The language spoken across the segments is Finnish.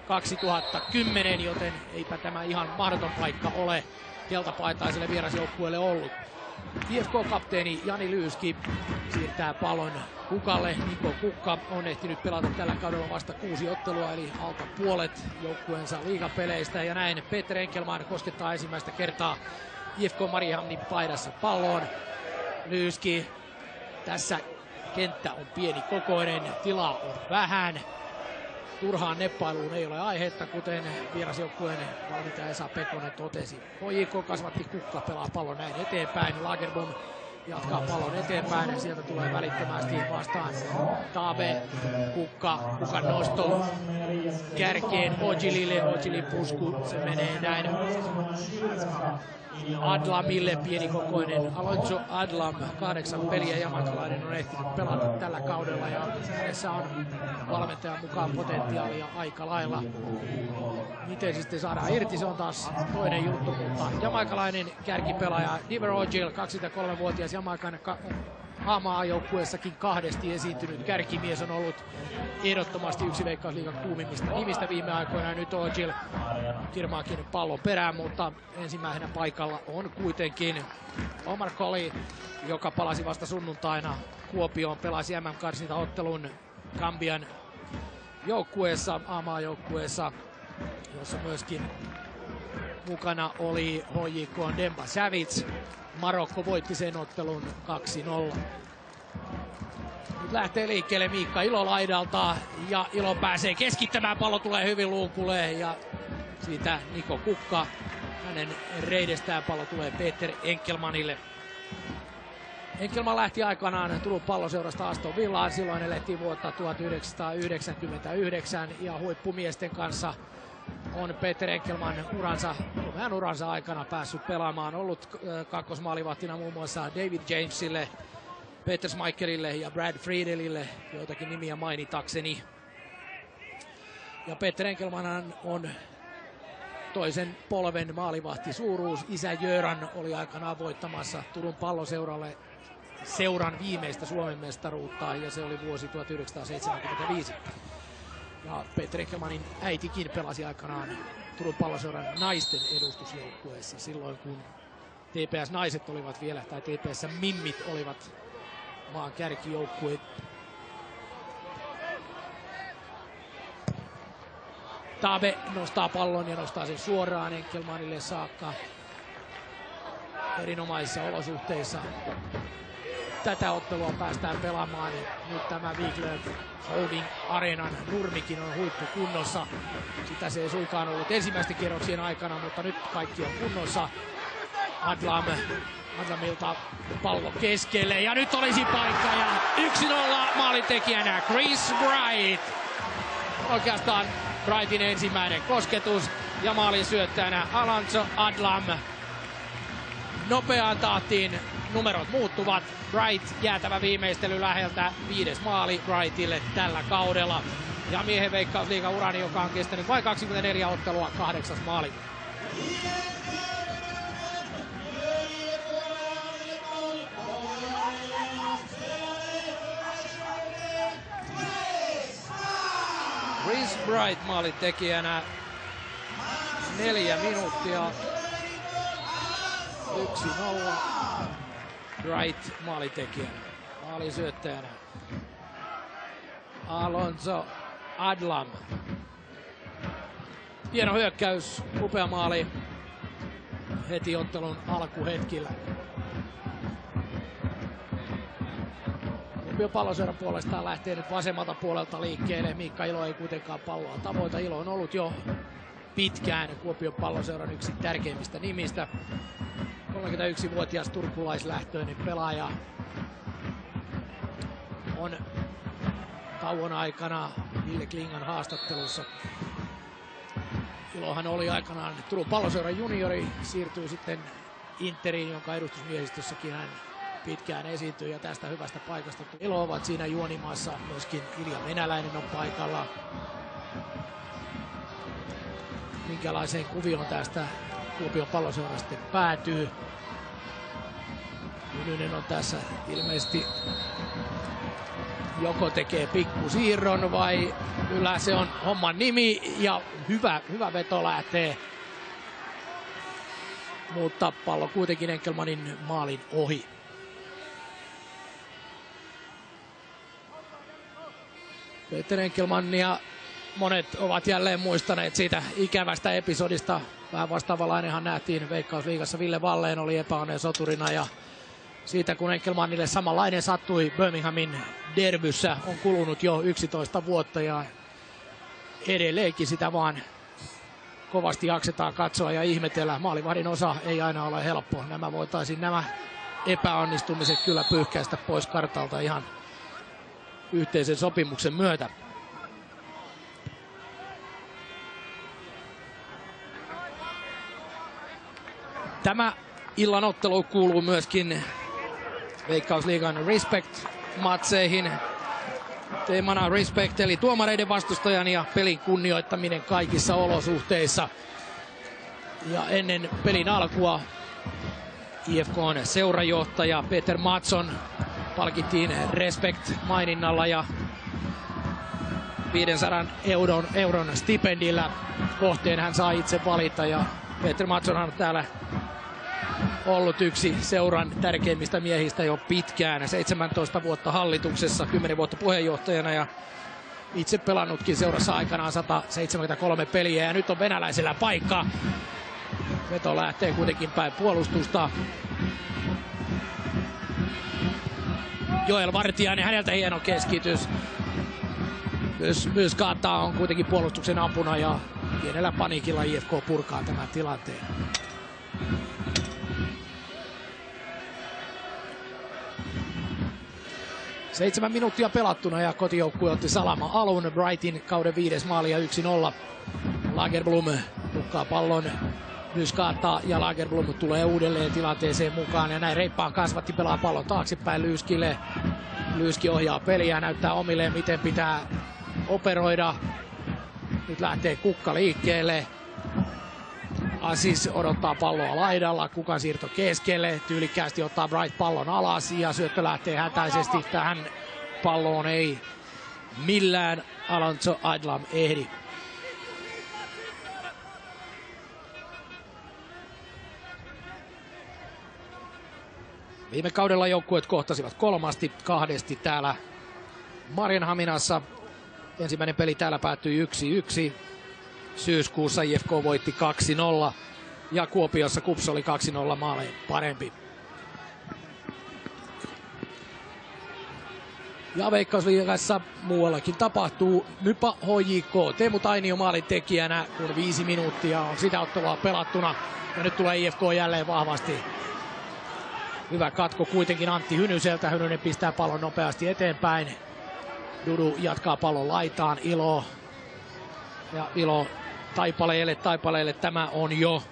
2010, joten eipä tämä ihan mahdoton paikka ole keltapaitaiselle vierasjoukkueelle ollut. IFK-kapteeni Jani Lyyski siirtää pallon Kukalle. Niko Kukka on ehtinyt pelata tällä kaudella vasta 6 ottelua, eli alta puolet joukkueensa liigapeleistä. Ja näin Peter Enkelman koskettaa ensimmäistä kertaa IFK Mariehamnin paidassa palloon. Lyyski, tässä kenttä on pieni kokoinen, tilaa on vähän. Turhaan neppailuun ei ole aihetta, kuten vierasjoukkueen valmentaja Esa Pekonen totesi. HJK kasvatti, Kukka pelaa pallon näin eteenpäin. Lagerbom jatkaa pallon eteenpäin ja sieltä tulee välittömästi vastaan Tabe. Kukan nosto kärkeen Ojilille. Ojilin pusku, se menee näin Adlamille, pienikokoinen Alonso Adlam, 8 peliä jamaikalainen on ehtinyt pelata tällä kaudella ja hänessä on valmentajan mukaan potentiaalia aika lailla. Miten se sitten saadaan irti, se on taas toinen juttu, mutta jamaikalainen kärkipelaaja Diver Ojil, 23-vuotias Jamaikan A-maajoukkueessakin 2 esiintynyt kärkimies, on ollut ehdottomasti yksi Veikkausliigan kuumimmista nimistä viime aikoina. Nyt Ojil kirmaakin pallon perään, mutta ensimmäisenä paikalla on kuitenkin Omar Colley, joka palasi vasta sunnuntaina Kuopioon, pelasi MM-karsintaottelun Gambian joukkueessa, A-maajoukkueessa, jossa myöskin mukana oli HJK Demba Savage. Marokko voitti sen ottelun 2-0. Nyt lähtee liikkeelle Miikka Ilo laidalta ja Ilo pääsee keskittämään. Pallo tulee hyvin luukulle ja siitä Niko Kukka. Hänen reidestään pallo tulee Peter Enkelmanille. Enkelman lähti aikanaan Turun Palloseurasta Aston Villaan. Silloin elettiin vuotta 1999 ja huippumiesten kanssa on Peter Enkelman uransa aikana päässyt pelaamaan. Ollut kakkosmaalivahtina muun muassa David Jamesille, Peter Schmeichelille ja Brad Friedelille, joitakin nimiä mainitakseni. Ja Peter Enkelman on toisen polven maalivahti suuruus. Isä Jöran oli aikanaan voittamassa Turun Palloseuralle seuran viimeistä Suomen mestaruutta ja se oli vuosi 1975. Ja Peter Enkelmanin äitikin pelasi aikanaan Turun Palloseuran naisten edustusjoukkueessa silloin, kun TPS-naiset olivat vielä, tai TPS-mimmit olivat maan kärkijoukkueet. Tabe nostaa pallon ja nostaa sen suoraan Enkelmanille saakka erinomaisissa olosuhteissa. Tätä ottelua päästään pelaamaan. Nyt tämä Wiglöf Holding Areenan nurmikin on huippukunnossa. Sitä se ei suinkaan ollut ensimmäisten kierroksien aikana, mutta nyt kaikki on kunnossa. Adlamilta pallo keskelle ja nyt olisi paikka ja 1-0 maalintekijänä Chris Bright. Oikeastaan Brightin ensimmäinen kosketus ja maalin syöttäjänä Alonso Adlam. Nopeaan tahtiin numerot muuttuvat. Bright jäätävä viimeistely läheltä, 5. maali Brightille tällä kaudella. Ja miehen Veikkausliigan urani, joka on kestänyt vain 24 ottelua, 8. maali. Chris Bright maalintekijänä 4 minuuttia. 1-0. Bright maalintekijänä. Maalisyöttäjänä Alonso Adlam. Hieno hyökkäys, upea maali heti ottelun alkuhetkillä. Kuopion Palloseuran puolestaan lähtee nyt vasemmalta puolelta liikkeelle. Miikka Ilo ei kuitenkaan palloa tavoita. Ilo on ollut jo pitkään Kuopion Palloseuran yksi tärkeimmistä nimistä. 31-vuotias turkulaislähtöinen pelaaja on tauon aikana Ville Klingan haastattelussa. Ilohan oli aikanaan Turun Palloseuran juniori, siirtyi sitten Interiin, jonka edustusmiehistössäkin hän pitkään esiintyi ja tästä hyvästä paikasta. Ilo ovat siinä juonimaassa, myöskin Ilja Venäläinen on paikalla. Minkälaiseen kuvioon tästä Kuopion Palloseura sitten päätyy. Hynynen on tässä ilmeisesti joko tekee pikkusiirron vai kyllä se on homman nimi ja hyvä veto lähtee. Mutta pallo kuitenkin Enkelmanin maalin ohi. Peter Enkelman ja monet ovat jälleen muistaneet siitä ikävästä episodista. Vähän vastaavallainenhan nähtiin Veikkausliigassa. Ville Valleen oli epäonneen soturina ja siitä kun Enkelmanille samanlainen sattui Birminghamin derbyssä on kulunut jo 11 vuotta ja edelleenkin sitä vaan kovasti jaksetaan katsoa ja ihmetellä. Maalivahdin osa ei aina ole helppo. Nämä epäonnistumiset kyllä pyyhkäistä pois kartalta ihan yhteisen sopimuksen myötä. Tämä illan ottelu kuuluu myöskin Veikkausliigan Respect-matseihin. Teemana Respect eli tuomareiden vastustajan ja pelin kunnioittaminen kaikissa olosuhteissa. Ja ennen pelin alkua IFK:n seurajohtaja Peter Mattsson palkittiin Respect-maininnalla ja 500 euron stipendillä. Kohteen hän saa itse valita ja Peter Mattsson on täällä ollut yksi seuran tärkeimmistä miehistä jo pitkään. 17 vuotta hallituksessa, 10 vuotta puheenjohtajana ja itse pelannutkin seurassa aikanaan 173 peliä. Ja nyt on venäläisellä paikka. Veto lähtee kuitenkin päin puolustusta. Joel Vartiainen, häneltä hieno keskitys. Myös Kaataa on kuitenkin puolustuksen apuna ja pienellä paniikilla IFK purkaa tämän tilanteen. Seitsemän minuuttia pelattuna ja kotijoukkue otti salama alun. Brightin kauden 5. maali ja 1-0. Lagerblom tukkaa pallon. Lyskaatta ja Lagerblom tulee uudelleen tilanteeseen mukaan ja näin reippaan kasvatti pelaa pallon taaksepäin Lyyskille. Lyyski ohjaa peliä, näyttää omilleen miten pitää operoida. Nyt lähtee Kukka liikkeelle. Aziz odottaa palloa laidalla, Kukan siirto keskelle, tyylikkäästi ottaa Bright pallon alas ja syöttö lähtee hätäisesti tähän palloon, ei millään Alonso Adlam ehdi. Viime kaudella joukkueet kohtasivat 3-2 täällä Marienhaminassa. Ensimmäinen peli täällä päättyi 1-1. Syyskuussa IFK voitti 2-0 ja Kuopiossa KuPS oli 2-0 maalein parempi. Ja Veikkausliigassa muuallakin tapahtuu. Mypa HJK, Teemu Tainio maalin tekijänä, kun 5 minuuttia on sitä ottelua pelattuna. Ja nyt tulee IFK jälleen vahvasti. Hyvä katko kuitenkin Antti Hynyseltä. Hynynen pistää pallon nopeasti eteenpäin. Dudu jatkaa pallon laitaan. Ilo Taipaleelle. Tämä on jo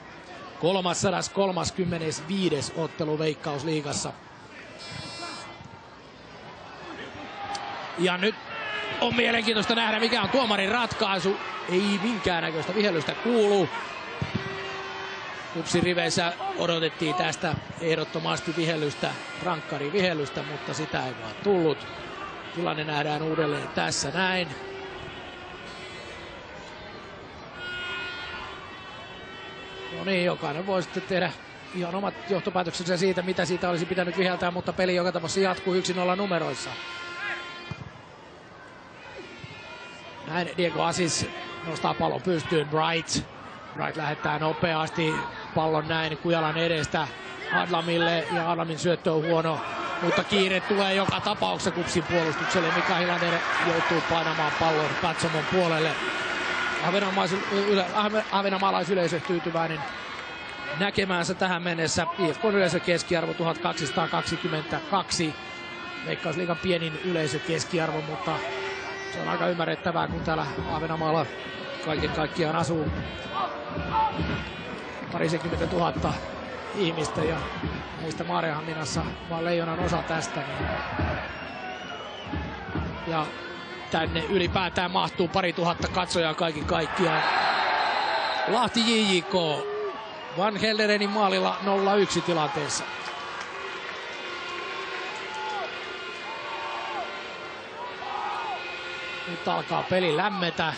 335. ottelu Veikkausliigassa. Ja nyt on mielenkiintoista nähdä, mikä on tuomarin ratkaisu. Ei minkäännäköistä vihellystä kuulu. KuPSin riveissä odotettiin tästä ehdottomasti vihellystä, rankkarin vihellystä, mutta sitä ei vaan tullut. Tilanne nähdään uudelleen tässä näin. No niin, jokainen voi sitten tehdä ihan omat johtopäätöksensä siitä, mitä siitä olisi pitänyt viheltää, mutta peli joka tapauksessa jatkuu 1-0 numeroissa. Näin Diego Aziz nostaa pallon pystyyn. Bright lähettää nopeasti pallon näin Kujalan edestä Adlamille ja Adlamin syöttö on huono. Mutta kiire tulee joka tapauksessa KuPSin puolustukselle. Mika Hilander joutuu painamaan pallon katsomon puolelle. Ahvenanmaalaisyleisö tyytyväinen näkemäänsä tähän mennessä. IFK yleisökeskiarvo 1222. Veikkausliigan pienin yleisökeskiarvo, mutta se on aika ymmärrettävää, kun täällä Ahvenanmaalla kaiken kaikkiaan asuu 20 000 ihmistä ja muista Maarianhaminassa vaan leijonan osa tästä. Ja tänne ylipäätään mahtuu 2000 katsojaa kaiken kaikkiaan. Lahti JJK Van Helderenin maalilla 0-1 tilanteessa. Nyt alkaa peli lämmetä.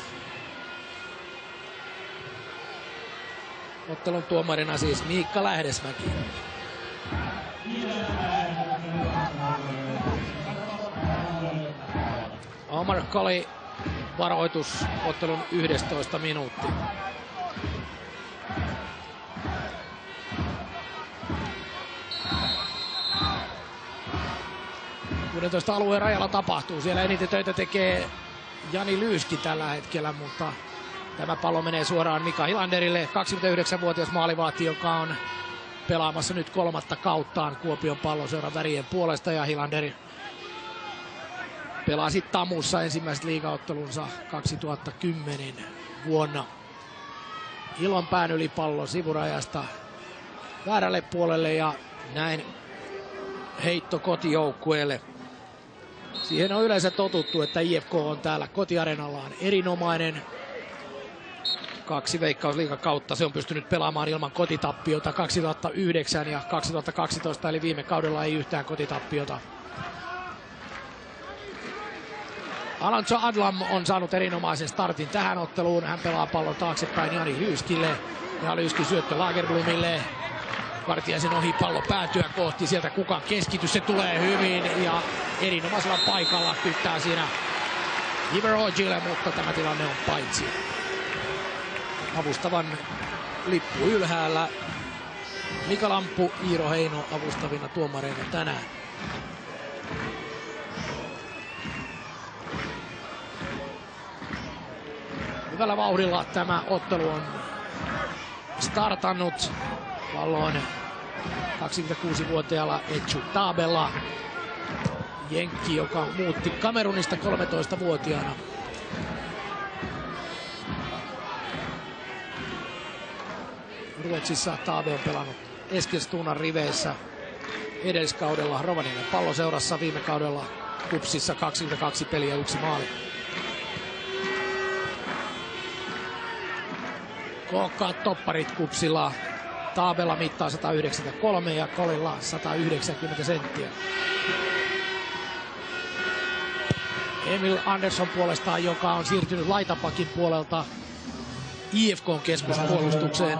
Ottelun tuomarina siis Miikka Lähdesmäki. Omar Colley varoitus ottelun 11 minuutti. 16 alueen rajalla tapahtuu. Siellä eniten töitä tekee Jani Lyyski tällä hetkellä, mutta tämä pallo menee suoraan Mika Hilanderille. 29-vuotias maalivahti, joka on pelaamassa nyt 3. kauttaan Kuopion Palloseuran värien puolesta. Ja Hilander pelasi Tamussa ensimmäiset liigaottelunsa 2010 vuonna. Ilonpään yli pallo sivurajasta väärälle puolelle ja näin heitto kotijoukkueelle. Siihen on yleensä totuttu, että IFK on täällä kotiareenallaan erinomainen. 2 Veikkausliigan kautta se on pystynyt pelaamaan ilman kotitappiota 2009 ja 2012, eli viime kaudella ei yhtään kotitappiota. Alonso Adlam on saanut erinomaisen startin tähän otteluun. Hän pelaa pallon taaksepäin Jani Lyyskille. Ja Lyyski syöttö Lagerblomille. Vartiaisen ohi pallo päätyä kohti. Sieltä kukaan keskitys, se tulee hyvin. Ja erinomaisella paikalla kyttää siinä Iverogille, mutta tämä tilanne on paitsi. Avustavan lippu ylhäällä. Mika Lamppu, Iiro Heino avustavina tuomareina tänään. Hyvällä vauhdilla tämä ottelu on startannut. Pallo on 26-vuotiaalla Echu Tabella. Jenkki, joka muutti Kamerunista 13-vuotiaana. Ruotsissa Tabe on pelannut Eskilstunan riveissä edelliskaudella Rovaniemen Palloseurassa, viime kaudella KuPSissa 22 peliä 1 maali. Kookkaat topparit KuPSilla. Taabella mittaa 193 ja Kolilla 190 senttiä. Emil Andersson puolestaan, joka on siirtynyt laitapakin puolelta IFK:n keskuspuolustukseen,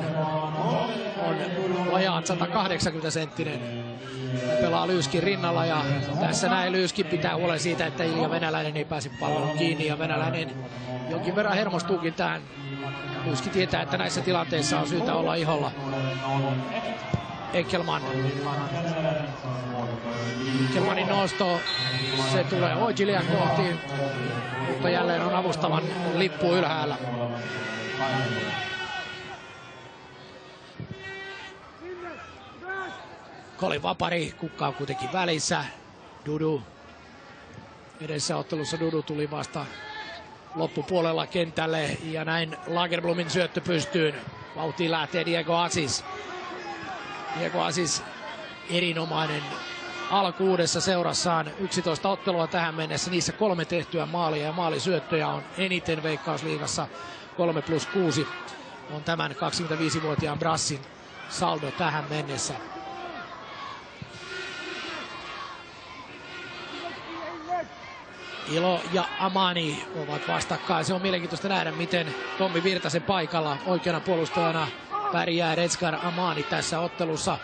on vajaat 180 senttinen. Hän pelaa Lyyskin rinnalla ja tässä näin Lyyski pitää huolen siitä, että Ilja Venäläinen ei pääse pallon kiinni ja Venäläinen jonkin verran hermostuukin tähän. Lyyski tietää, että näissä tilanteissa on syytä olla iholla. Enkelman. Enkelmanin nosto, se tulee Ojilia kohti, mutta jälleen on avustavan lippu ylhäällä. Colin Vapari, Kukka on kuitenkin välissä. Dudu. Edessä ottelussa Dudu tuli vasta loppupuolella kentälle ja näin Lagerblomin syöttö pystyyn. Vauhtiin lähtee Diego Asis. Diego Asis erinomainen alku uudessa seurassaan. 11 ottelua tähän mennessä, niissä 3 tehtyä maalia ja maalisyöttöjä on eniten Veikkausliigassa. 3+6 on tämän 25-vuotiaan Brassin saldo tähän mennessä. Ilo ja Amani ovat vastakkain. Se on mielenkiintoista nähdä, miten Tommi Virtasen paikalla oikeana puolustajana pärjää Redskar Amani tässä ottelussa.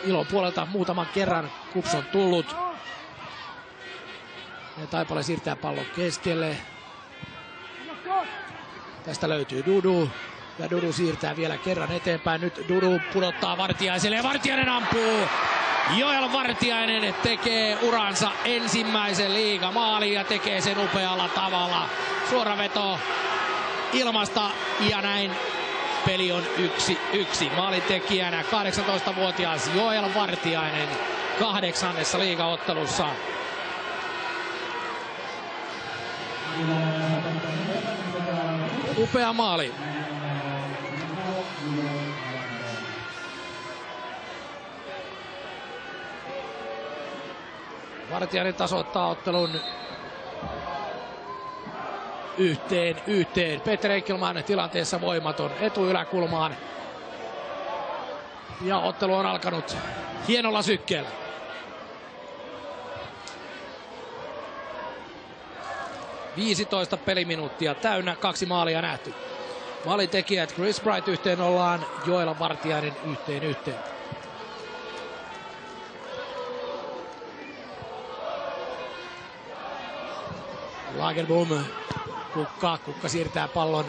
Ilon puolelta muutaman kerran KuPS on tullut. Ja Taipale siirtää pallon keskelle. Tästä löytyy Dudu. Ja Dudu siirtää vielä kerran eteenpäin. Nyt Dudu pudottaa Vartiaiselle ja Vartiainen ampuu. Joel Vartiainen tekee uransa ensimmäisen liigamaalin ja tekee sen upealla tavalla. Suora veto ilmasta ja näin peli on 1-1. Maalintekijänä 18-vuotias Joel Vartiainen 8. liigaottelussa. Upea maali. Vartiainen tasoittaa ottelun 1-1. Peter Enkelman tilanteessa voimaton etuyläkulmaan. Ja ottelu on alkanut hienolla sykkeellä. 15 peliminuuttia täynnä, 2 maalia nähty. Maalintekijät Chris Bright 1-0, Joel Vartiainen 1-1. Lagerblom, Kukka siirtää pallon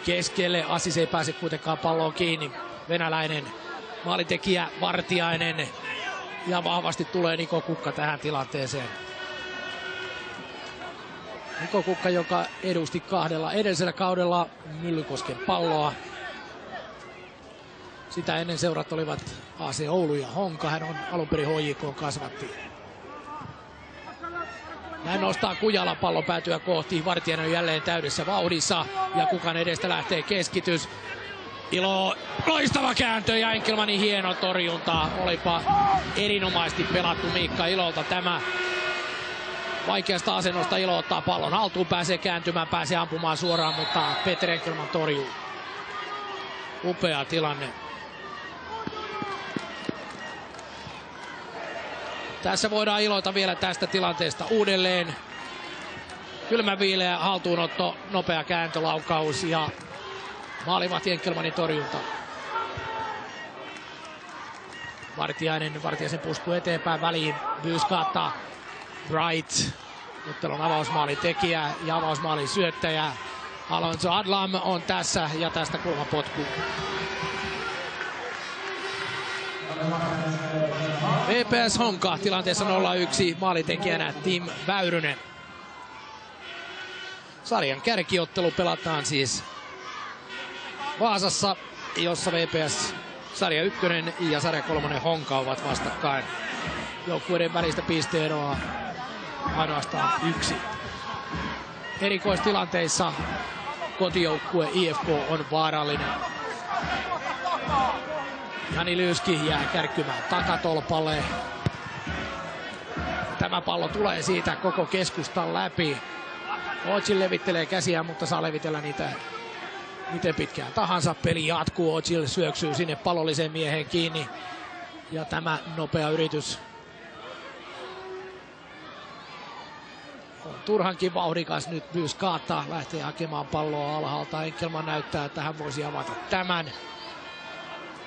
keskelle. Assis ei pääse kuitenkaan palloon kiinni. Venäläinen maalintekijä Vartiainen. Ja vahvasti tulee Niko Kukka tähän tilanteeseen. Niko Kukka, joka edusti 2 edellisellä kaudella Myllykosken Palloa. Sitä ennen seurat olivat AC Oulu ja Honka. Hän on alun perin HJK kasvatti. Näin nostaa Kujala pallon päätyä kohti. Vartiainen on jälleen täydessä vauhdissa. Ja Kukan edestä lähtee keskitys. Ilo, loistava kääntö ja Enkelmanin hieno torjunta. Olipa erinomaisesti pelattu Miikka Ilolta tämä. Vaikeasta asennosta Ilo ottaa pallon haltuun, pääsee kääntymään, pääsee ampumaan suoraan, mutta Peter Enkelman torjuu. Upea tilanne. Tässä voidaan iloita vielä tästä tilanteesta uudelleen. Kylmäviileä haltuunotto, nopea kääntölaukaus ja maalivahti Enkelmanin torjunta. Vartiaisen puskuu eteenpäin väliin. Byyskaattaa. Bright. Ottelun avausmaalin tekijä ja avausmaalin syöttäjä. Alonso Adlam on tässä ja tästä kulmapotku. VPS Honka tilanteessa 0-1, maalintekijänä Tim Väyrynen. Sarjan kärkiottelu pelataan siis Vaasassa, jossa VPS sarja 1 ja sarja 3 Honka ovat vastakkain. Joukkueiden välistä pisteeroa ainoastaan 1. Erikoistilanteissa kotijoukkue IFK on vaarallinen. Jani Lyyski jää kärkkymään takatolpalle. Tämä pallo tulee siitä koko keskustan läpi. Ocil levittelee käsiään, mutta saa levitellä niitä miten pitkään tahansa. Peli jatkuu, Ocil syöksyy sinne pallolliseen mieheen kiinni. Ja tämä nopea yritys on turhankin vauhdikas. Nyt Byyskaattaa lähtee hakemaan palloa alhaalta. Enkelman näyttää, että hän voisi avata tämän.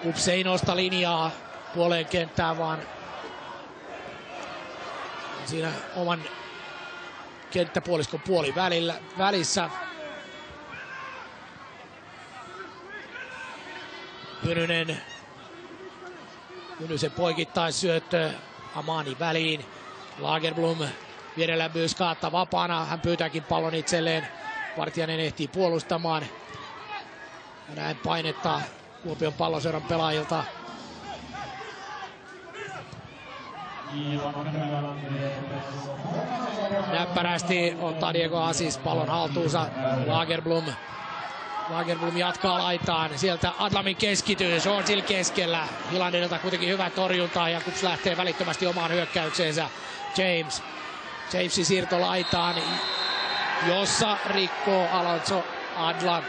Kups ei nosta linjaa puoleen kenttään, vaan siinä oman kenttäpuoliskon välissä. Jynysen poikittaisyöttö Amani väliin. Lagerblom vierellä Byyskaattaa vapaana. Hän pyytääkin pallon itselleen. Vartiainen ehtii puolustamaan. Ja näin painetta Kuopion Palloseuran pelaajilta. Näppärästi ottaa Diego Assis pallon haltuunsa. Lagerblom jatkaa laitaan. Sieltä Adlamin keskitys. Ocil keskellä. Hilandinilta kuitenkin hyvä torjunta ja Kups lähtee välittömästi omaan hyökkäykseensä. Jamesin siirto laitaan, jossa rikkoo Alonso Adlam.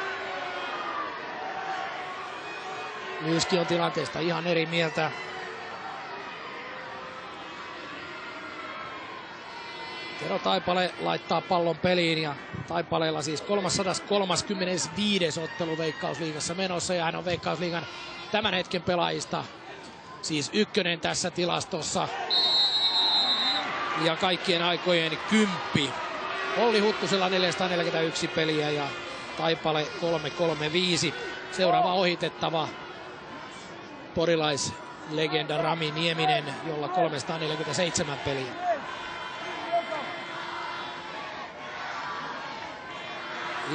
Lyyski on tilanteesta ihan eri mieltä. Tero Taipale laittaa pallon peliin ja Taipaleella siis 335. ottelu Veikkausliigassa menossa ja hän on Veikkausliigan tämän hetken pelaajista siis 1 tässä tilastossa. Ja kaikkien aikojen 10. Olli Huttusella 441 peliä ja Taipale 335. Seuraava ohitettava porilaislegenda Rami Nieminen, jolla 347 peliä.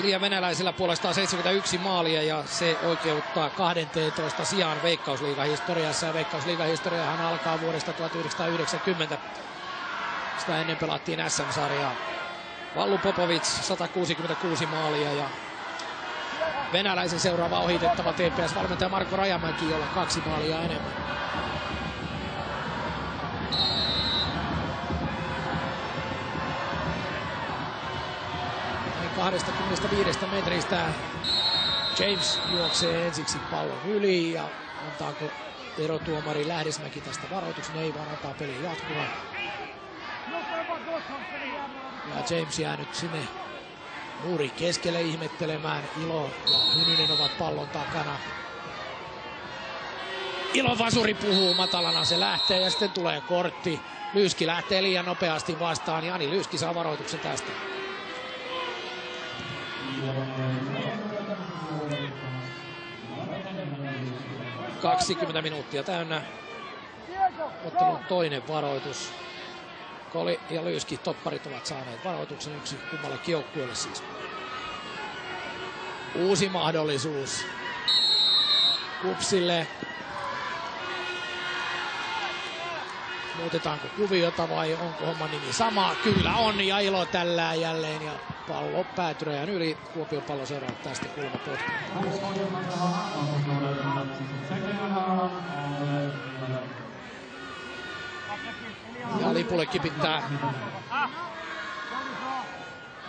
Ilja Venäläisellä puolestaan 71 maalia ja se oikeuttaa 12 sijaan Veikkausliigahistoriassa. Ja Veikkausliigahistoriahan alkaa vuodesta 1990. Sitä ennen pelattiin SM-sarjaa. Vallu Popovic 166 maalia ja venäläisen seuraava ohitettava TPS-valmentaja Marko Rajamäki, jolla 2 maalia enemmän. Näin 25 metristä James juoksee ensiksi pallon yli ja antaako erotuomari Lähdesmäki tästä varoituksen? Ei, vaan antaa pelin jatkuvan. Ja James jää nyt sinne muurin keskelle ihmettelemään. Ilo ja Hynynen ovat pallon takana. Ilon vasuri puhuu matalana, se lähtee ja sitten tulee kortti. Lyyski lähtee liian nopeasti vastaan. Jani Lyyski saa varoituksen tästä. – 20 minuuttia täynnä. Ottelun toinen varoitus. Koli ja Lyyski topparit ovat saaneet varoituksen, yksi kummallekin joukkueelle siis. Uusi mahdollisuus KuPSille. Muutetaanko kuviota vai onko homman nimi sama? Kyllä on, ja Ilo tällää jälleen ja pallo päätyräjän yli. Kuopion Pallo seuraa tästä kulmapotku. Ja lipulle kipittää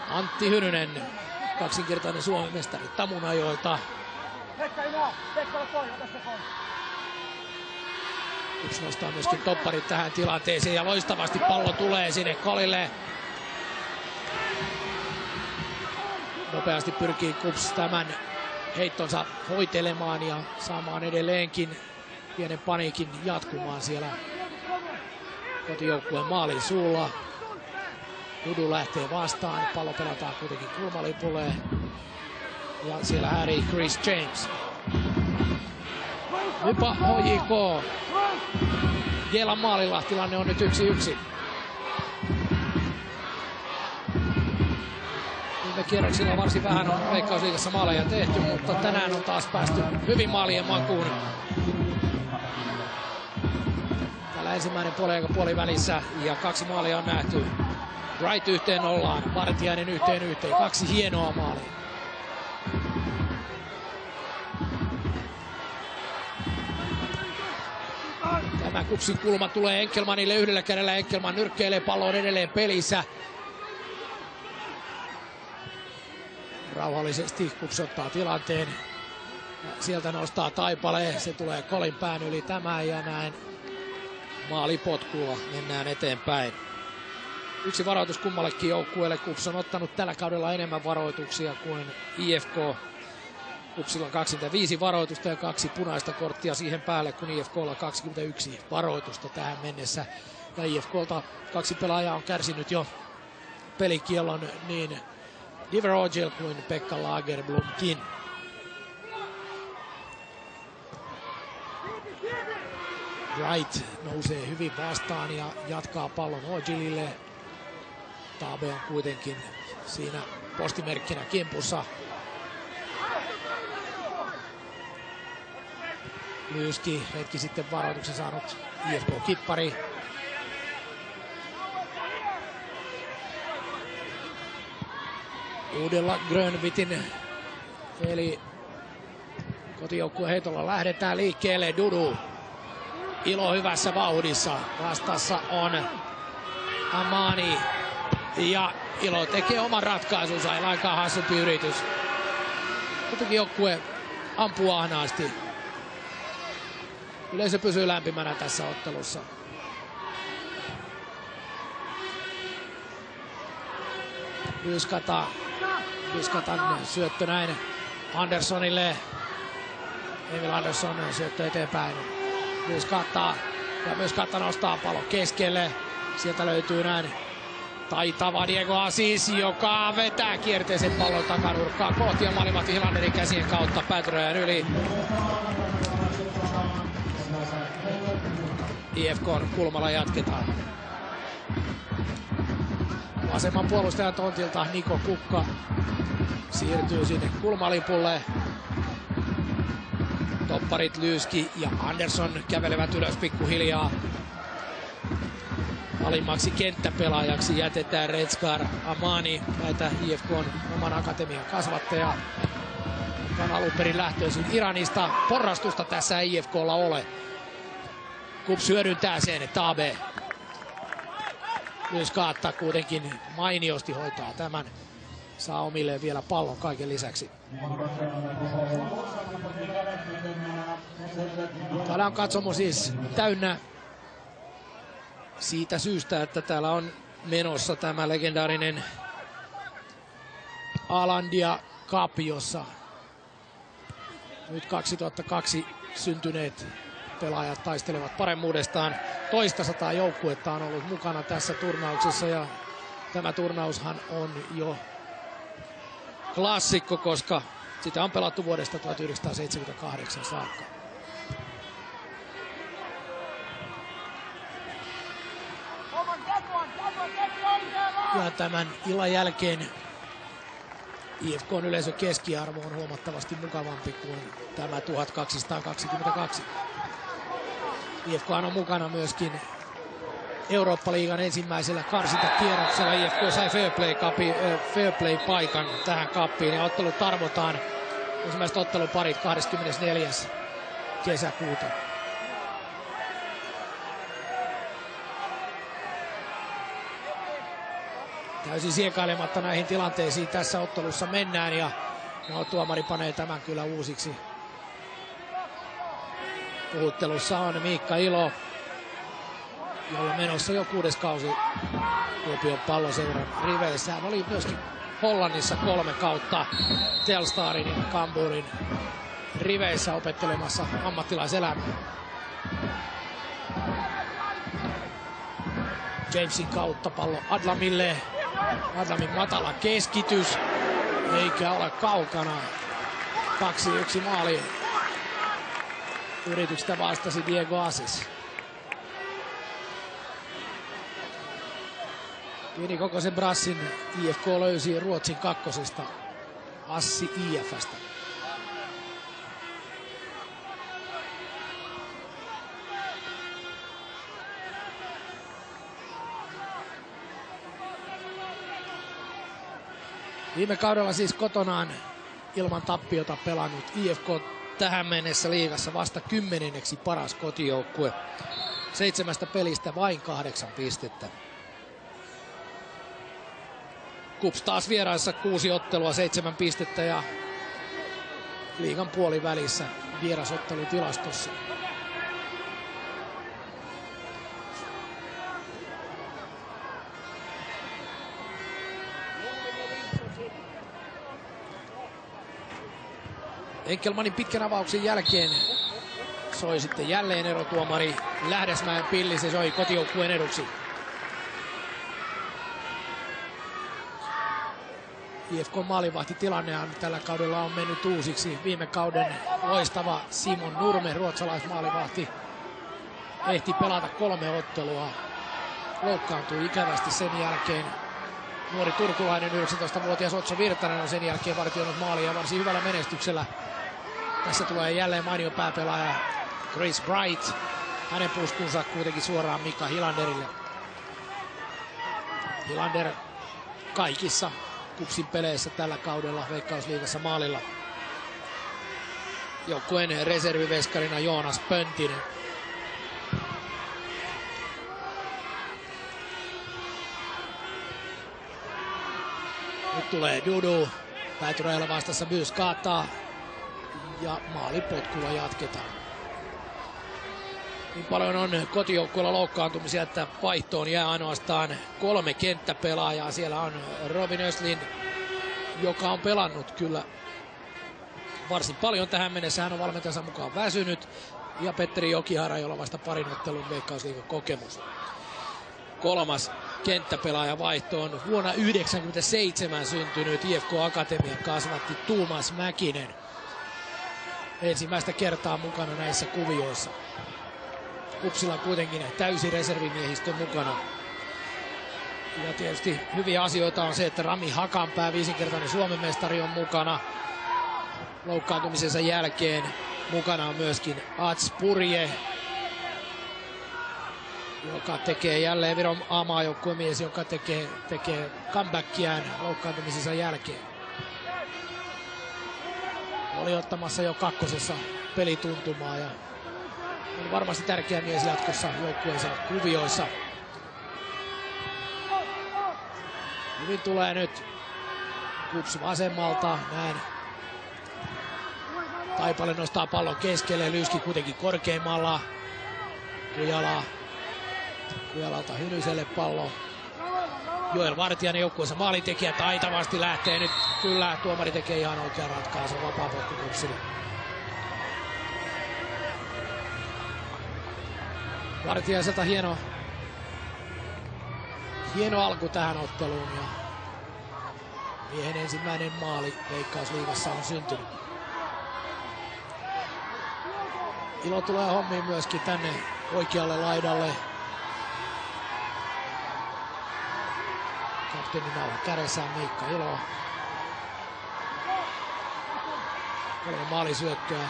Antti Hynynen, kaksinkertainen Suomen mestari Tamunajoilta. KuPS nostaa myöskin topparit tähän tilanteeseen ja loistavasti pallo tulee sinne Kolille. Nopeasti pyrkii KuPS tämän heittonsa hoitelemaan ja saamaan edelleenkin pienen paniikin jatkumaan siellä kotijoukkueen maalin suulla. Dudu lähtee vastaan, pallo pelataan kuitenkin kulmalipulle ja siellä häirii Chris James. Nypa HJK. Jeelan maalilla tilanne on nyt 1-1. Viime kierroksilla varsin vähän on Veikkausliigassa maaleja tehty, mutta tänään on taas päästy hyvin maalien makuun. Täällä ensimmäinen puolivälissä ja 2 maalia on nähty. Wright 1-0, Vartiainen 1-1, 2 hienoa maalia. Tämä KuPSin kulma tulee Enkelmanille yhdellä kädellä. Enkelman nyrkkeilee, pallon edelleen pelissä. Rauhallisesti KuPS ottaa tilanteen. Ja sieltä nostaa Taipale. Se tulee Kolin pään yli tämä ja näin. Maalipotkulla mennään eteenpäin. Yksi varoitus kummallekin joukkueelle. KuPS on ottanut tällä kaudella enemmän varoituksia kuin IFK. KuPSilla 25 varoitusta ja 2 punaista korttia siihen päälle, kun IFKlla 21 varoitusta tähän mennessä. Ja IFKlta 2 pelaajaa on kärsinyt jo pelikiellon, niin Diverogel kuin Pekka Lagerblomkin. Wright nousee hyvin vastaan ja jatkaa pallon Ogilille. Taabe on kuitenkin siinä postimerkkinä kimpussa. Lyyski hetki sitten varoituksen saanut IFK-kippari. Uudella Grönvitin eli kotijoukkueen heitolla lähdetään liikkeelle. Dudu. Ilo hyvässä vauhdissa. Vastassa on Amani. Ja Ilo tekee oman ratkaisunsa. Ei lainkaan hassumpi yritys. Kuitenkin joukkue ampuu ahnaasti. Yleisö pysyy lämpimänä tässä ottelussa. Yskatan syöttö näin Anderssonille. Emil Andersson syöttö eteenpäin. Yskatta ja myös Katta nostaa pallon keskelle. Sieltä löytyy näin taitava Diego Assis, joka vetää kierteisen pallon takanurkkaa kohti ja maalivahti Hilanderin käsien kautta päätyräjän yli. IFK:n kulmalla jatketaan. Vasemman puolustajan tontilta Niko Kukka siirtyy sinne kulmalipulle. Topparit Lyyski ja Andersson kävelevät ylös pikkuhiljaa. Alimmaksi kenttäpelaajaksi jätetään Retskar Amani, näitä IFK:n oman akatemian kasvattaja. On alun perin lähtöisin Iranista. Porrastusta tässä ei IFK:lla ole. KuPS hyödyntää sen, Taabe. Myös Kaatta kuitenkin mainiosti hoitaa tämän. Saa omilleen vielä pallon kaiken lisäksi. Täällä on katsomo siis täynnä siitä syystä, että täällä on menossa tämä legendaarinen Alandia Cup, jossa nyt 2002 syntyneet pelaajat taistelevat paremmuudestaan. Toista sataa joukkuetta on ollut mukana tässä turnauksessa ja tämä turnaushan on jo klassikko, koska sitä on pelattu vuodesta 1978 saakka. Ja tämän illan jälkeen IFK:n yleisön keskiarvo on huomattavasti mukavampi kuin tämä 1222. IFK on mukana myöskin Eurooppa-liigan ensimmäisellä karsintakierroksella. IFK sai Fair Play-paikan tähän kappiin ja ottelut arvotaan. Ensimmäiset otteluparit 24. kesäkuuta. Täysin siekailematta näihin tilanteisiin tässä ottelussa mennään ja tuomari panee tämän kyllä uusiksi. Puhuttelussa on Miikka Ilo, jolla menossa jo 6. kausi Kuopion Palloseuran riveissä. Hän oli myöskin Hollannissa 3 kautta Telstarin ja Cambuurin riveissä opettelemassa ammattilaiselämää. Jamesin kautta pallo Adlamille. Adlamin matala keskitys, eikä ole kaukana. 2-1 maali. Yrityksestä vastasi Diego Assis. Pienikokoisen brassin IFK löysi Ruotsin kakkosesta Assi IF:stä. Viime kaudella siis kotonaan ilman tappiota pelannut IFK tähän mennessä liigassa vasta 10. paras kotijoukkue. 7 pelistä vain 8 pistettä. KuPS taas vieraissa 6 ottelua, 7 pistettä ja liigan puolivälissä vierasottelutilastossa. Enkelmanin pitkän avauksen jälkeen soi sitten jälleen erotuomari Lähdesmäen pilli. Se soi kotijoukkueen eduksi. IFK maalivahtitilannehan tällä kaudella on mennyt uusiksi. Viime kauden loistava Simon Nurme, ruotsalaismaalivahti, ehti pelata 3 ottelua. Loukkaantui ikävästi sen jälkeen. Nuori turkulainen 19-vuotias Otso Virtanen on sen jälkeen vartioinut maalia varsin hyvällä menestyksellä. Tässä tulee jälleen mainio pääpelaaja Chris Bright. Hänen puskunsa kuitenkin suoraan Mika Hilanderille. Hilander kaikissa KuPSin peleissä tällä kaudella Veikkausliigassa maalilla. Joukkueen reserviveskarina Joonas Pöntinen. Nyt tulee Dudu. Päityräjällä vastassa myös kaataa. Ja maalipotkulla jatketaan. Niin paljon on kotijoukkueella loukkaantumisia, että vaihtoon jää ainoastaan 3 kenttäpelaajaa. Siellä on Robin Östlin, joka on pelannut kyllä varsin paljon tähän mennessä. Hän on valmentajansa mukaan väsynyt. Ja Petteri Jokihara, jolla vasta parin ottelun Veikkausliigan kokemus. 3. kenttäpelaaja vaihtoon vuonna 1997 syntynyt IFK Akatemian kasvatti Tuumas Mäkinen. Ensimmäistä kertaa mukana näissä kuvioissa. KuPSilla kuitenkin täysi reservimiehistö mukana. Ja tietysti hyviä asioita on se, että Rami Hakanpää, 5-kertainen Suomen mestari, on mukana. Loukkaantumisensa jälkeen mukana on myöskin Ats Purje, joka tekee jälleen Viron A-maajoukkuemies, joka tekee comebackiään loukkaantumisensa jälkeen. Oli ottamassa jo 2. pelituntumaa ja on varmasti tärkeä mies jatkossa joukkueensa kuvioissa. Hyvin tulee nyt KuPS vasemmalta. Näin. Taipale nostaa pallon keskelle. Lyyski kuitenkin korkeimmalla. Kujalalta Hynyselle pallo. Joel Vartiainen joukkueensa maalintekijä taitavasti lähtee nyt. Kyllä, tuomari tekee ihan oikean ratkaisun. Vapaapotku KuPSille. Vartiaiselta hieno alku tähän otteluun. Ja miehen ensimmäinen maali Veikkausliigassa on syntynyt. Ilo tulee hommiin myöskin tänne oikealle laidalle. Kapteenin alla kädessään Miikka Ilo. 3 maalisyöttöä,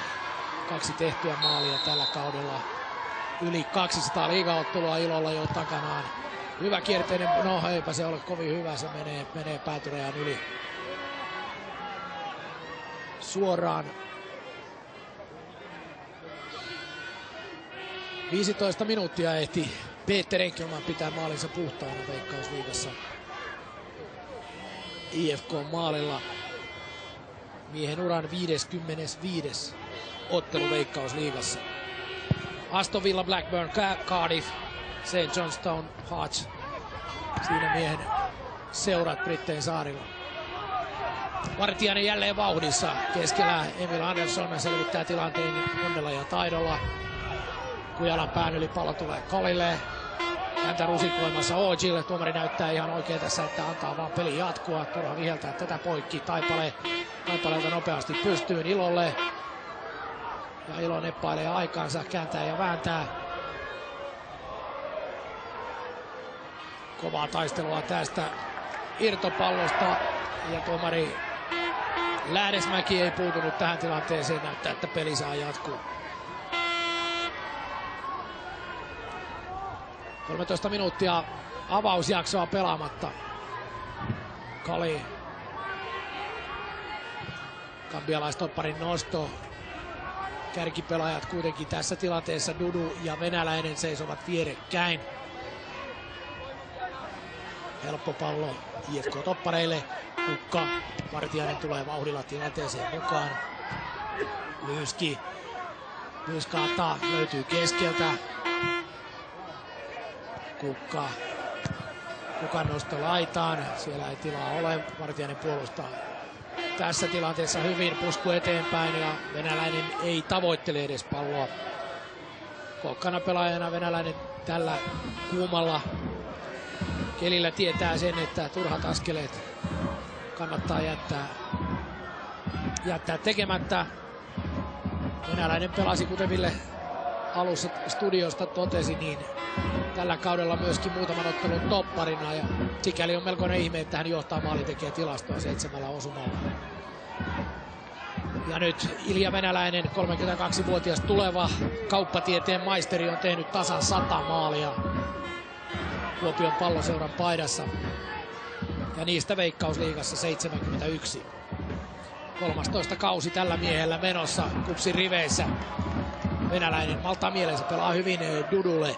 2 tehtyä maalia tällä kaudella. Yli 200 liigaottelua Ilolla jo takanaan. Hyvä kierteinen, no eipä se ole kovin hyvä, se menee päätyrajan yli. Suoraan. 15 minuuttia ehti Peter Enkelman pitää maalinsa puhtaana Veikkausliigassa. IFK maalilla miehen uran 55. ottelu Veikkausliigassa. Aston Villa, Blackburn, Cardiff, St. Johnstone, Hearts. Siinä miehen seurat Brittein saarilla. Vartiainen jälleen vauhdissa. Keskellä Emil Andersson selvittää tilanteen onnella ja taidolla. Kujalan pään yli pallo tulee Kolille. Häntä rusikoimassa Ojille. Tuomari näyttää ihan oikein tässä, että antaa vaan peli jatkua. Turha viheltää tätä poikki. Taipaleelta nopeasti pystyyn Ilolle. Ja Ilo neppailee aikaansa, kääntää ja vääntää. Kovaa taistelua tästä irtopallosta. Ja tuomari Lähdesmäki ei puutunut tähän tilanteeseen. Näyttää, että peli saa jatkuu. 13 minuuttia avausjaksoa pelaamatta. Kali. Kambialaistopparin nosto. Kärkipelaajat kuitenkin tässä tilanteessa Dudu ja Venäläinen seisovat vierekkäin. Helppo pallo IFK-toppareille. Kukka. Vartiainen tulee vauhdilla tilanteeseen mukaan. Lyyski. Lyyskaataa. Löytyy keskeltä. Kukka. Kukan nosto laitaan. Siellä ei tilaa ole. Vartiainen puolustaa tässä tilanteessa hyvin. Pusku eteenpäin ja Venäläinen ei tavoittele edes palloa. Kokkana pelaajana Venäläinen tällä kuumalla kelillä tietää sen, että turhat askeleet kannattaa jättää tekemättä. Venäläinen pelasi, kuten Ville alussa studiosta totesi, niin tällä kaudella myöskin muutaman ottelun topparina. Ja sikäli on melkoinen ihme, että hän johtaa maalintekijätilastoa 7 osumalla. Ja nyt Ilja Venäläinen, 32-vuotias tuleva kauppatieteen maisteri, on tehnyt tasan 100 maalia Kuopion Palloseuran paidassa. Ja niistä Veikkausliigassa 71. 13 kausi tällä miehellä menossa KuPSin riveissä. Venäläinen maltaa mielensä, pelaa hyvin Dudulle.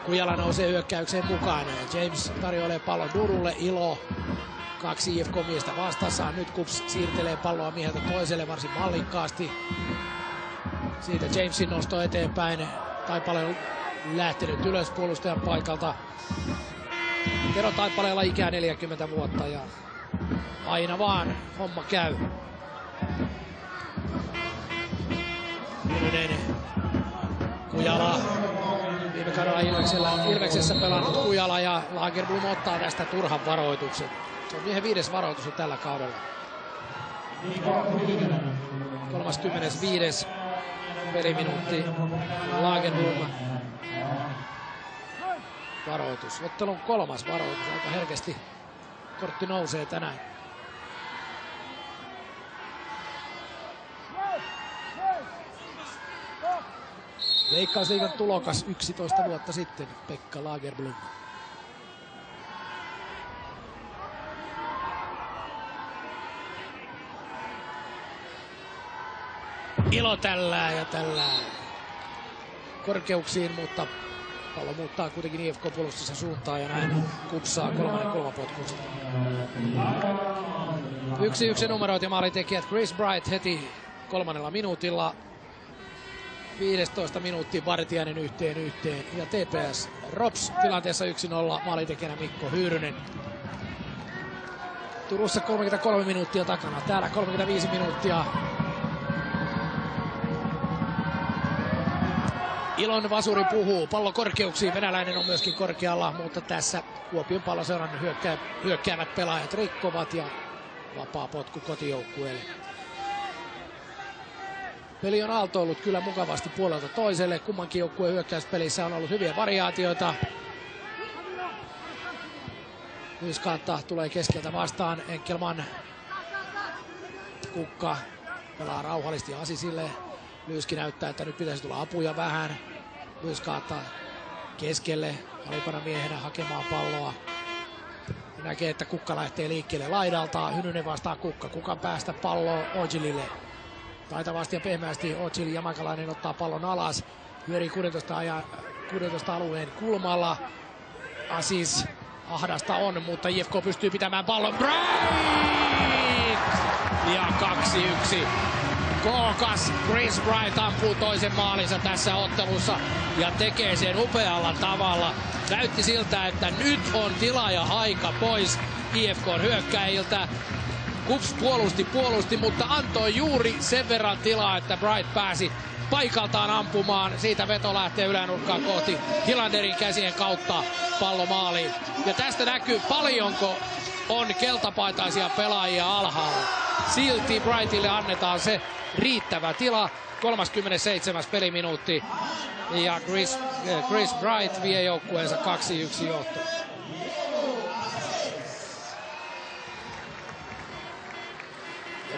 Kujala nousee hyökkäykseen mukaan. James tarjoilee pallon Dudulle. Ilo. 2 IFK-miestä vastassa. Nyt KuPS siirtelee palloa mieheltä toiselle varsin mallikkaasti. Siitä Jamesin nosto eteenpäin. Taipale on lähtenyt ylös puolustajan paikalta. Tero Taipaleella ikää 40 vuotta ja aina vaan homma käy. Kujala. Viime kaudella Ilveksessä pelannut Kujala ja Lagerblom ottaa tästä turhan varoituksen. Se on miehen 5. varoitus on tällä kaudella. 35. peliminuutti. Lagerblom. Varoitus. Ottelun 3. varoitus. Aika herkästi kortti nousee tänään. Veikkausliigan tulokas 11 vuotta sitten, Pekka Lagerblom. Ilo tällää ja tällää korkeuksiin, mutta pallo muuttaa kuitenkin IFK-puolustuksen suuntaan ja näin KuPS saa 3. kulmapotkusta. 1-1 numeroit ja maalintekijät Chris Bright heti 3. minuutilla. 15 minuuttia Vartiainen 1-1 ja TPS Rops tilanteessa 1-0 maalintekijänä Mikko Hyyrynen. Turussa 33 minuuttia takana, täällä 35 minuuttia. Ilon Vasuri puhuu, pallo korkeuksiin, venäläinen on myöskin korkealla, mutta tässä Kuopion Palloseuran hyökkäävät pelaajat rikkovat ja vapaa potku kotijoukkueelle. Peli on aaltoillut kyllä mukavasti puolelta toiselle, kummankin joukkueen hyökkäyspelissä on ollut hyviä variaatioita. Yskaatta tulee keskeltä vastaan, Enkelman, Kukka pelaa rauhallisesti Asisille. Lyyski näyttää, että nyt pitäisi tulla apuja vähän. Yskaatta keskelle, alipana miehenä hakemaan palloa. Ja näkee, että Kukka lähtee liikkeelle laidalta. Hynynen vastaa Kukka. Kukan päästä palloa Ojilille. Taitavasti ja pehmeästi Ojil, jamakalainen ottaa pallon alas. Pyörii 16 alueen kulmalla. Asis ahdasta on, mutta IFK pystyy pitämään pallon. Bright! Ja 2-1. Kookas Chris Bright ampuu toisen maalinsa tässä ottelussa ja tekee sen upealla tavalla. Näytti siltä, että nyt on tila ja aika pois IFK:n hyökkäjiltä. KuPS puolusti, mutta antoi juuri sen verran tilaa, että Bright pääsi paikaltaan ampumaan. Siitä veto lähtee ylänurkkaan kohti Hilanderin käsien kautta pallo maaliin. Ja tästä näkyy paljonko on keltapaitaisia pelaajia alhaalla. Silti Brightille annetaan se riittävä tila. 37. peliminuutti ja Chris Bright vie joukkueensa 2-1 johtoon.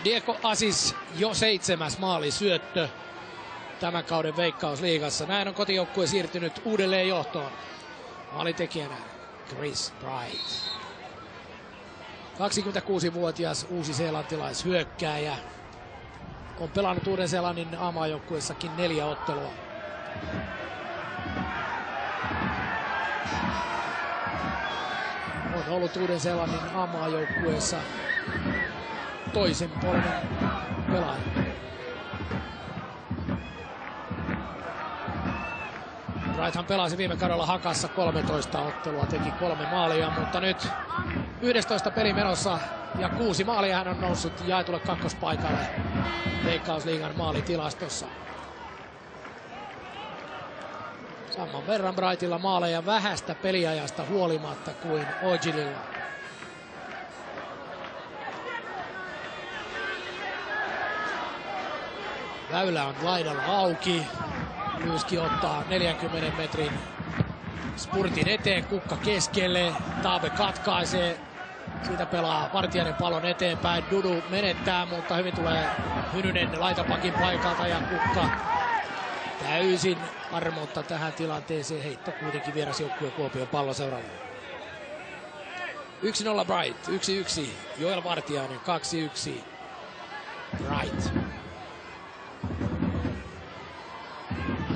Diego Asis jo 7. maalisyöttö tämän kauden Veikkausliigassa. Näin on kotijoukkue siirtynyt uudelleen johtoon. Maalitekijänä Chris Bright. 26-vuotias uusi-seelantilaishyökkääjä. On pelannut Uuden-Seelannin A-maajoukkueessakin 4 ottelua. On ollut Uuden-Seelannin A-maajoukkueessa toisen polven pelaaja. Brighthan pelasi viime kaudella Hakassa 13 ottelua, teki 3 maalia, mutta nyt 11 peli menossa ja 6 maalia hän on noussut jaetulle kakkospaikalle Veikkausliigan maalitilastossa. Saman verran Brightilla maaleja vähästä peliajasta huolimatta kuin Ojililla. Väylä on laidalla auki. Lyyski ottaa 40 metrin spurtin eteen, Kukka keskelle, Taabe katkaisee. Siitä pelaa Vartiainen pallon eteenpäin, Dudu menettää, mutta hyvin tulee Hynynen laitapakin paikalta ja Kukka täysin armotta tähän tilanteeseen. Heitto kuitenkin vierasjoukkueen Kuopion Palloseuralle. 1-0 Bright, 1-1 Joel Vartiainen, 2-1 Bright.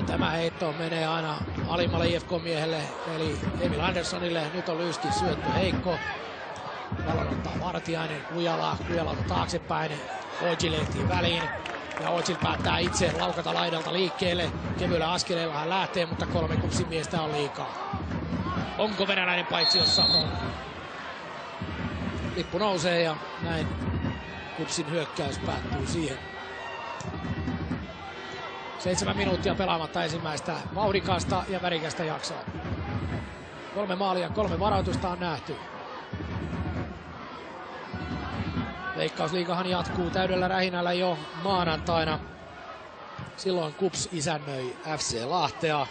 Tämä heitto menee aina alimmalle IFK-miehelle, eli Emil Anderssonille. Nyt on Lyyski syöttö heikko. Pallon ottaa Vartiainen, Kujala taaksepäin. Ojil ehtii väliin. Ja Ojil päättää itse laukata laidalta liikkeelle. Kevyellä askeleella hän lähtee, mutta 3 KuPSin miestä on liikaa. Onko venäläinen paitsiossa? On. Lippu nousee ja näin KuPSin hyökkäys päättyy siihen. 7 minuuttia pelaamatta ensimmäistä vauhdikasta ja värikästä jaksoa. 3 maalia, 3 varoitusta on nähty. Veikkausliigahan jatkuu täydellä rähinällä jo maanantaina. Silloin KuPS isännöi FC Lahtea.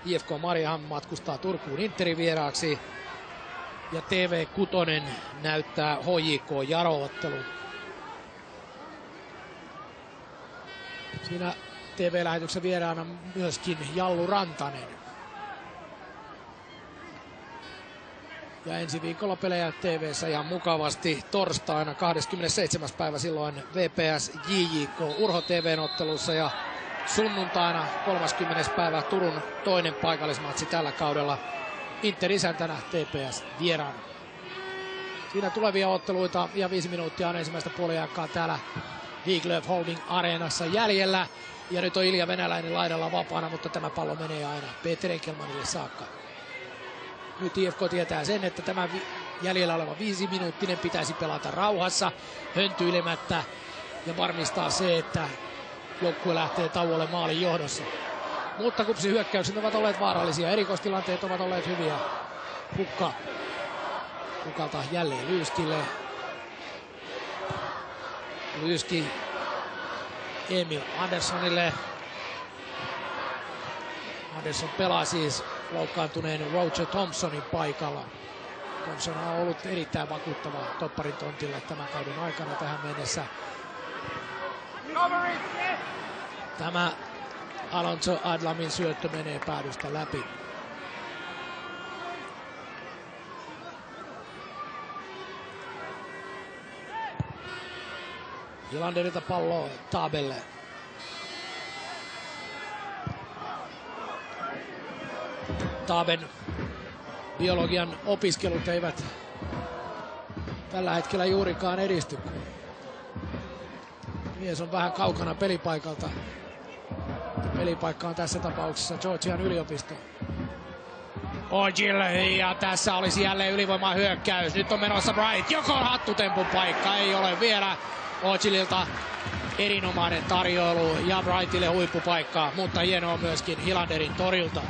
IFK Mariehamn matkustaa Turkuun Interin vieraaksi. Ja TV6 näyttää HJK Jaro-ottelun. Siinä TV-lähetyksen vieraana myöskin Jallu Rantanen. Ja ensi viikolla pelejä TV:ssä ihan mukavasti torstaina 27. päivä silloin VPS JJK Urho TV:n ottelussa ja sunnuntaina 30. päivä Turun toinen paikallismatsi tällä kaudella Inter isäntänä TPS vieraana. Siinä tulevia otteluita ja 5 minuuttia on ensimmäistä puoliaikaa täällä Wiglöf Holding Areenassa jäljellä. Ja nyt on Ilja Venäläinen laidalla vapaana, mutta tämä pallo menee aina Peter Enkelmanille saakka. Nyt IFK tietää sen, että tämä jäljellä oleva 5-minuuttinen pitäisi pelata rauhassa, höntyilemättä ja varmistaa se, että joukkue lähtee tauolle maalin johdossa. Mutta KuPSin hyökkäykset ovat olleet vaarallisia, erikoistilanteet ovat olleet hyviä. Pukalta jälleen Lyyskille. Lyyski Emil Anderssonille. Andersson pelaa siis loukkaantuneen Roger Thompsonin paikalla. Thompson on ollut erittäin vakuuttava topparin tontilla tämän kauden aikana tähän mennessä. Tämä Alonso Adlamin syöttö menee päädystä läpi. Hilanderilta pallo Taabelle. Taaben biologian opiskelut eivät tällä hetkellä juurikaan edisty. Mies on vähän kaukana pelipaikalta. Pelipaikka on tässä tapauksessa Georgian yliopisto. Ojil, ja tässä olisi jälleen ylivoimahyökkäys. Nyt on menossa Bright. Joko on hattutempun paikka? Ei ole vielä. Ojililta erinomainen tarjoilu ja Brightille huippupaikka, mutta hienoa myöskin Hilanderin torjunta.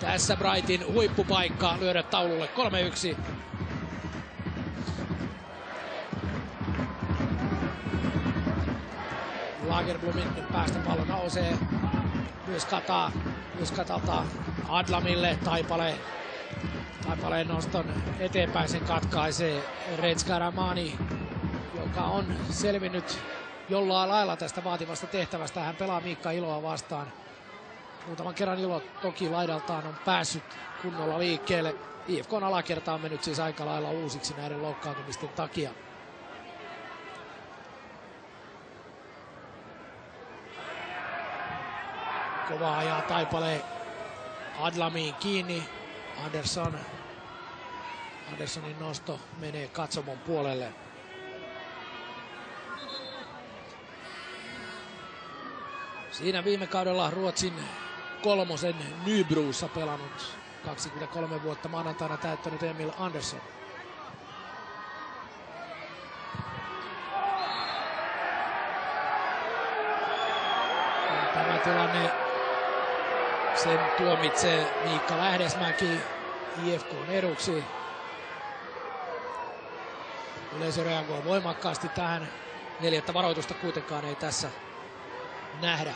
Tässä Brightin huippupaikka lyödä taululle 3-1. Lagerblomin päästä pallo nousee. Myös Katalta Adlamille. Taipaleen noston eteenpäin sen katkaisee Retska Ramani, joka on selvinnyt jollain lailla tästä vaativasta tehtävästä. Hän pelaa Miikka Iloa vastaan. Muutaman kerran Ilo toki laidaltaan on päässyt kunnolla liikkeelle. IFK:n alakerta on mennyt siis aika lailla uusiksi näiden loukkaantumisten takia. Kova ajaa Taipale Adlamiin kiinni. Anderssonin nosto menee katsomon puolelle. Siinä viime kaudella Ruotsin kolmosen Nybrossa pelannut 23 vuotta maanantaina täyttänyt Emil Andersson. Tämä tilanne, sen tuomitsee Miikka Lähdesmäki IFK:n eduksi. Yleisö reagoi voimakkaasti tähän. 4. varoitusta kuitenkaan ei tässä nähdä.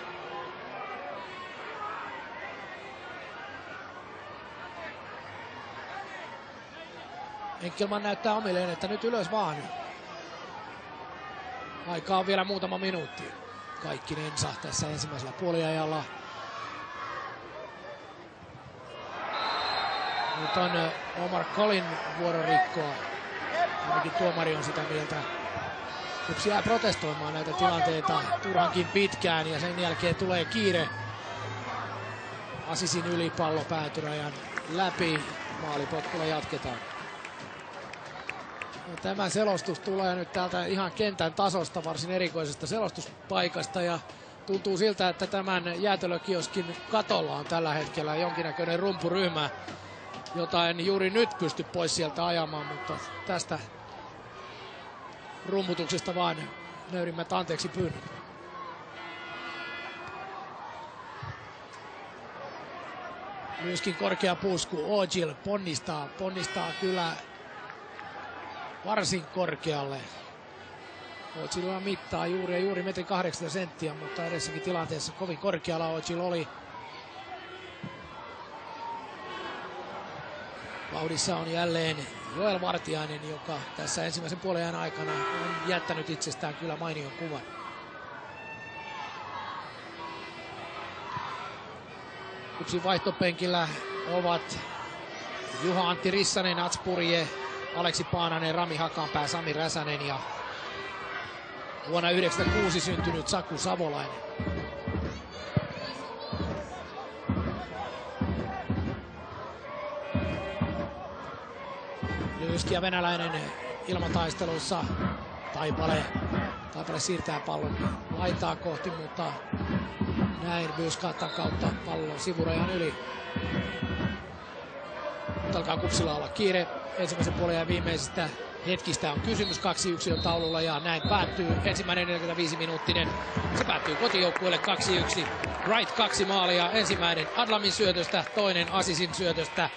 Enkelman näyttää omilleen, että nyt ylös vaan. Aikaa on vielä muutama minuutti. Kaikkinensa tässä ensimmäisellä puoliajalla. Nyt on Omar Collin vuoro rikkoa. Ainakin tuomari on sitä mieltä. KuPS jää protestoimaan näitä tilanteita turhankin pitkään ja sen jälkeen tulee kiire. Asisin ylipallo päätyrajan läpi. Maalipotkulla jatketaan. No, tämä selostus tulee nyt täältä ihan kentän tasosta, varsin erikoisesta selostuspaikasta ja tuntuu siltä, että tämän jäätelökioskin katolla on tällä hetkellä jonkinnäköinen rumpuryhmä, jota en juuri nyt pysty pois sieltä ajamaan, mutta tästä rummutuksesta vaan nöyrimmät anteeksi pyynnöt. Myöskin korkea pusku. Ojil ponnistaa kyllä varsin korkealle. Ojililla mittaa juuri metri 80 senttiä, mutta edessäkin tilanteessa kovin korkealla Ojil oli. Vauhdissa on jälleen Joel Vartiainen, joka tässä ensimmäisen puolen aikana on jättänyt itsestään kyllä mainion kuvan. KuPSin vaihtopenkillä ovat Juha-Antti Rissanen, Ats Purje, Aleksi Paananen, Rami Hakanpää, Sami Räsänen ja vuonna 1996 syntynyt Saku Savolainen. Lyyski ja venäläinen ilmataistelussa. Taipale siirtää pallon laitaa kohti, mutta näin Byskatan kautta pallon sivurajan yli. Nyt alkaa Kupsilla olla kiire. Ensimmäisen puolen ja viimeisistä hetkistä on kysymys. 2-1 on taululla ja näin päättyy ensimmäinen 45-minuuttinen. Se päättyy kotijoukkueelle 2-1. Wright 2 maalia. Ensimmäinen Adlamin syötöstä, toinen Asisin syötöstä.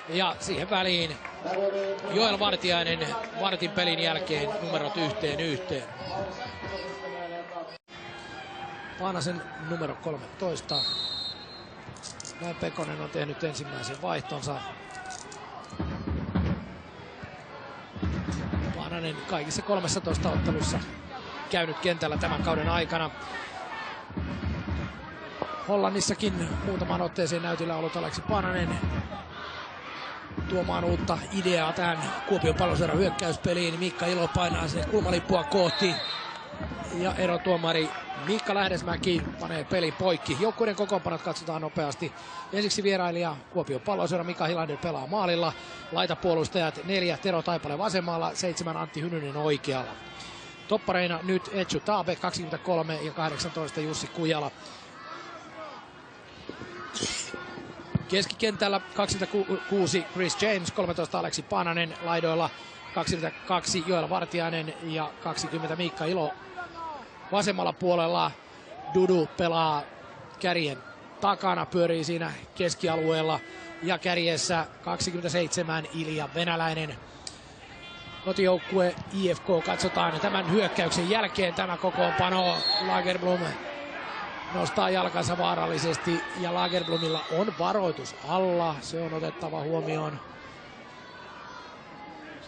Ja siihen väliin Joel Vartiainen vartin pelin jälkeen numerot 1-1. Paanasen numero 13. Näin Pekonen on tehnyt ensimmäisen vaihtonsa. Paananen kaikissa 13 ottelussa käynyt kentällä tämän kauden aikana. Hollannissakin muutamaan otteeseen näytillä ollut Aleksi Paananen tuomaan uutta ideaa tähän Kuopion Palloseuran hyökkäyspeliin. Mikka Ilo painaa sen kulmalippua kohti. Ja erotuomari Miikka Lähdesmäki panee pelin poikki. Joukkueiden kokoonpanot katsotaan nopeasti. Ensiksi vierailija Kuopion Palloseura Mika Hilander pelaa maalilla. Laitapuolustajat 4 Tero Taipale vasemmalla, 7 Antti Hynynen oikealla. Toppareina nyt Etsu Taabe 23 ja 18 Jussi Kujala. Keskikentällä 26 Chris James, 13 Aleksi Paananen, laidoilla 22 Joel Vartiainen ja 20 Miikka Ilo. Vasemmalla puolella Dudu pelaa kärjen takana, pyörii siinä keskialueella ja kärjessä 27 Ilja Venäläinen. Kotijoukkue IFK katsotaan tämän hyökkäyksen jälkeen tämä kokoonpano. Lagerblom nostaa jalkansa vaarallisesti ja Lagerblomilla on varoitus alla. Se on otettava huomioon.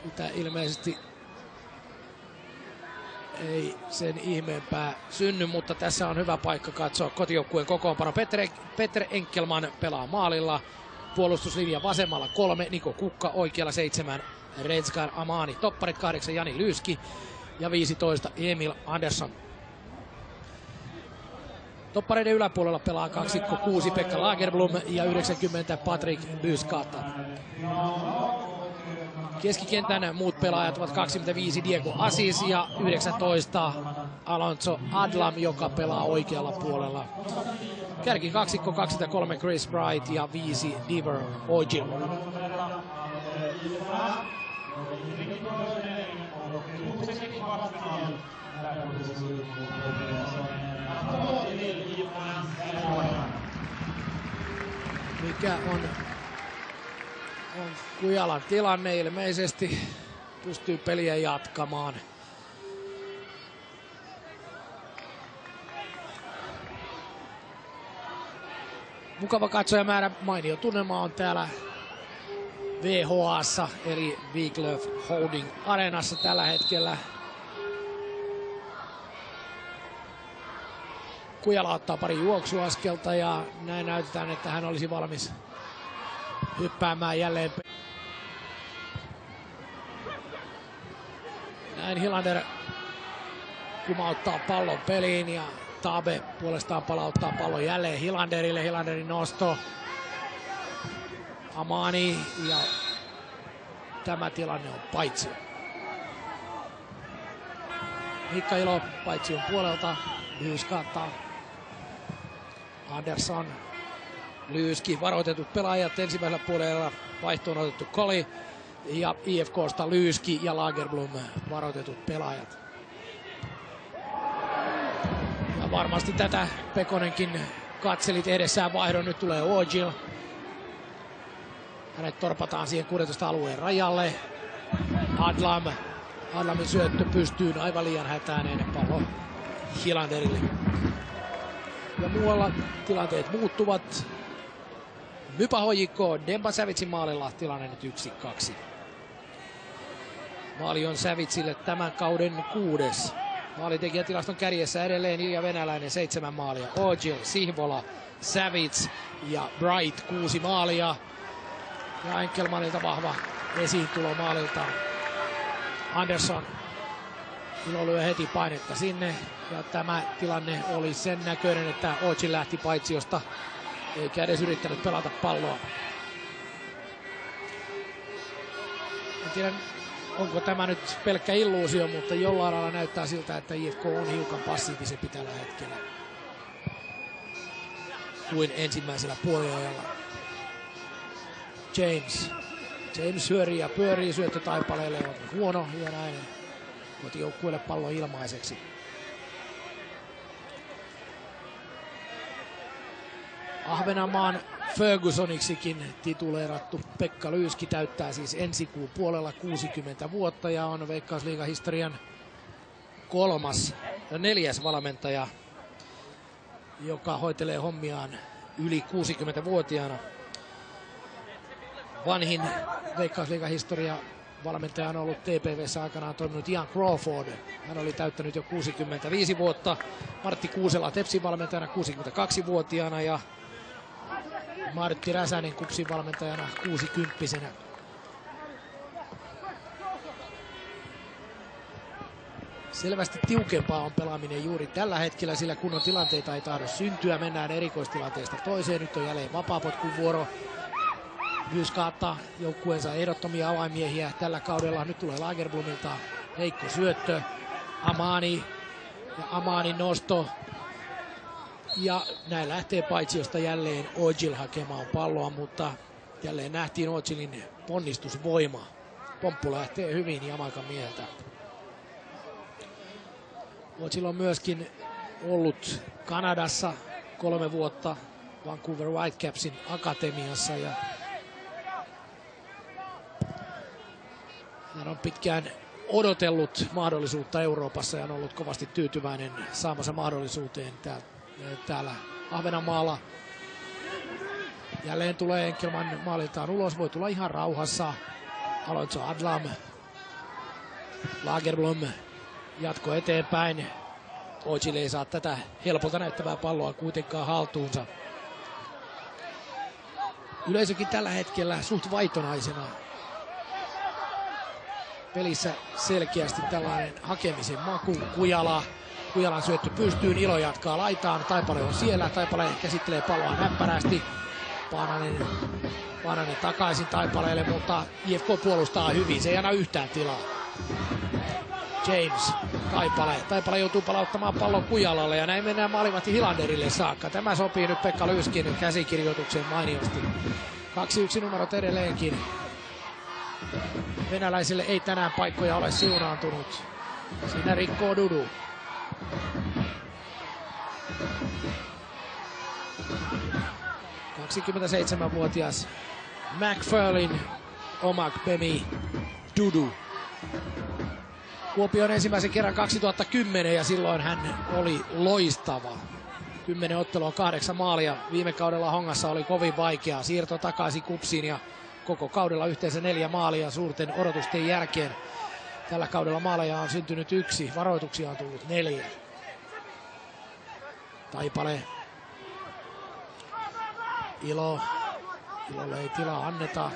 Sitä ilmeisesti ei sen ihmeempää synny, mutta tässä on hyvä paikka katsoa kotijoukkueen kokoonpano. Petter Enkelman pelaa maalilla. Puolustuslinja vasemmalla 3, Niko Kukka oikealla 7, Redzgar Amani. Topparit 8, Jani Lyyski ja 15, Emil Andersson. Toppareiden yläpuolella pelaa kaksikko 6 Pekka Lagerblom ja 90 Patrick Byskata. Keskikentän muut pelaajat ovat 25 Diego Asis ja 19 Alonso Adlam, joka pelaa oikealla puolella. Kärki kaksikko 23 Chris Bright ja 5 Diver Ojil. Mikä on Kujalan tilanne? Ilmeisesti pystyy peliä jatkamaan. Mukava katsojamäärä, mainio tunnelma on täällä VHA:ssa eli Wiglöf Holding Areenassa tällä hetkellä. Kujala ottaa pari juoksuaskelta ja näin näytetään, että hän olisi valmis hyppäämään jälleen. Näin Hilander kumauttaa pallon peliin ja Taabe puolestaan palauttaa pallon jälleen Hilanderille. Hilanderin nosto. Amani ja tämä tilanne on paitsio. Mikka Ilo paitsion puolelta. Lyyskattaa. Andersson. Lyyski, varoitetut pelaajat ensimmäisellä puolella, vaihtoon otettu Koli ja IFK:sta Lyyski ja Lagerblom, varoitetut pelaajat. Ja varmasti tätä Pekonenkin katselit edessään vaihdon, nyt tulee Ojil. Hänet torpataan siihen 16 alueen rajalle. Adlamin syöttö pystyyn aivan liian hätäinen pallo Hilanderille. Ja muualla tilanteet muuttuvat. Mypa Hojikko, Demba Savitsin maalilla tilanne nyt 1-2. Maali on Savitsille tämän kauden 6. Maalintekijätilaston kärjessä edelleen Ilja Venäläinen 7 maalia. Ojil, Sihvola, Savits ja Bright 6 maalia. Ja Enkelmanilta vahva esiintulo maalilta. Andersson. Ilo lyö heti painetta sinne. Ja tämä tilanne oli sen näköinen, että Ojil lähti paitsiosta. Eikä edes yrittänyt pelata palloa. En tiedä, onko tämä nyt pelkkä illuusio, mutta jollain lailla näyttää siltä, että IFK on hiukan passiivisempi tällä hetkellä kuin ensimmäisellä puoliajalla. James James hyörii ja pyörii, syöttö Taipaleelle on huono ja näin kotijoukkueelle pallo ilmaiseksi. Ahvenanmaan Fergusoniksikin tituleerattu Pekka Lyyski täyttää siis ensi kuun puolella 60 vuotta ja on Veikkausliigahistorian neljäs valmentaja, joka hoitelee hommiaan yli 60-vuotiaana. Vanhin Veikkausliigahistoria valmentaja on ollut TPV:ssä aikanaan toiminut Ian Crawford. Hän oli täyttänyt jo 65 vuotta. Martti Kuusela Tepsin valmentajana 62-vuotiaana ja Martti Räsänen KuPSin valmentajana 60-vuotiaana. Selvästi tiukempaa on pelaaminen juuri tällä hetkellä, sillä kunnon tilanteita ei tahdo syntyä. Mennään erikoistilanteesta toiseen. Nyt on jälleen vapaapotkun vuoro. Vyyskaatta joukkueensa ehdottomia avaimiehiä tällä kaudella. Nyt tulee Lagerblomilta heikko syöttö. Amanin nosto. Ja näin lähtee paitsiosta jälleen Ojil hakemaan palloa, mutta jälleen nähtiin Ojilin ponnistusvoima. Pomppu lähtee hyvin Jamaican mieheltä. Ojil on myöskin ollut Kanadassa 3 vuotta Vancouver Whitecapsin akatemiassa ja hän on pitkään odotellut mahdollisuutta Euroopassa ja on ollut kovasti tyytyväinen saamansa mahdollisuuteen täällä Ahvenanmaalla. Jälleen tulee Enkelman maaliltaan ulos, voi tulla ihan rauhassa. Alonso Adlam, Lagerblom, jatko eteenpäin. Ojil ei saa tätä helpolta näyttävää palloa kuitenkaan haltuunsa. Yleisökin tällä hetkellä suht vaitonaisena. Pelissä selkeästi tällainen hakemisen maku. Kujalan syöttö pystyyn, Ilo jatkaa laitaan, Taipale on siellä, Taipale käsittelee palloa näppärästi. Paananen takaisin Taipaleelle, mutta IFK puolustaa hyvin, se ei anna yhtään tilaa. James, Taipale joutuu palauttamaan pallon Kujalalle ja näin mennään maalivahti Hilanderille saakka. Tämä sopii nyt Pekka Lyyskin käsikirjoitukseen mainiosti. 2-1 numerot edelleenkin. Venäläisille ei tänään paikkoja ole siunaantunut. Siinä rikkoo Dudu. ...27-vuotias McFarlin Omakpemi Dudu. Kuopion ensimmäisen kerran 2010 ja silloin hän oli loistava. 10 ottelua, 8 maalia. Viime kaudella Hongassa oli kovin vaikeaa. Siirto takaisin KuPSiin ja koko kaudella yhteensä 4 maalia suurten odotusten jälkeen. Tällä kaudella maaleja on syntynyt 1, varoituksia on tullut 4. Taipale. Ilolle ei tilaa anneta.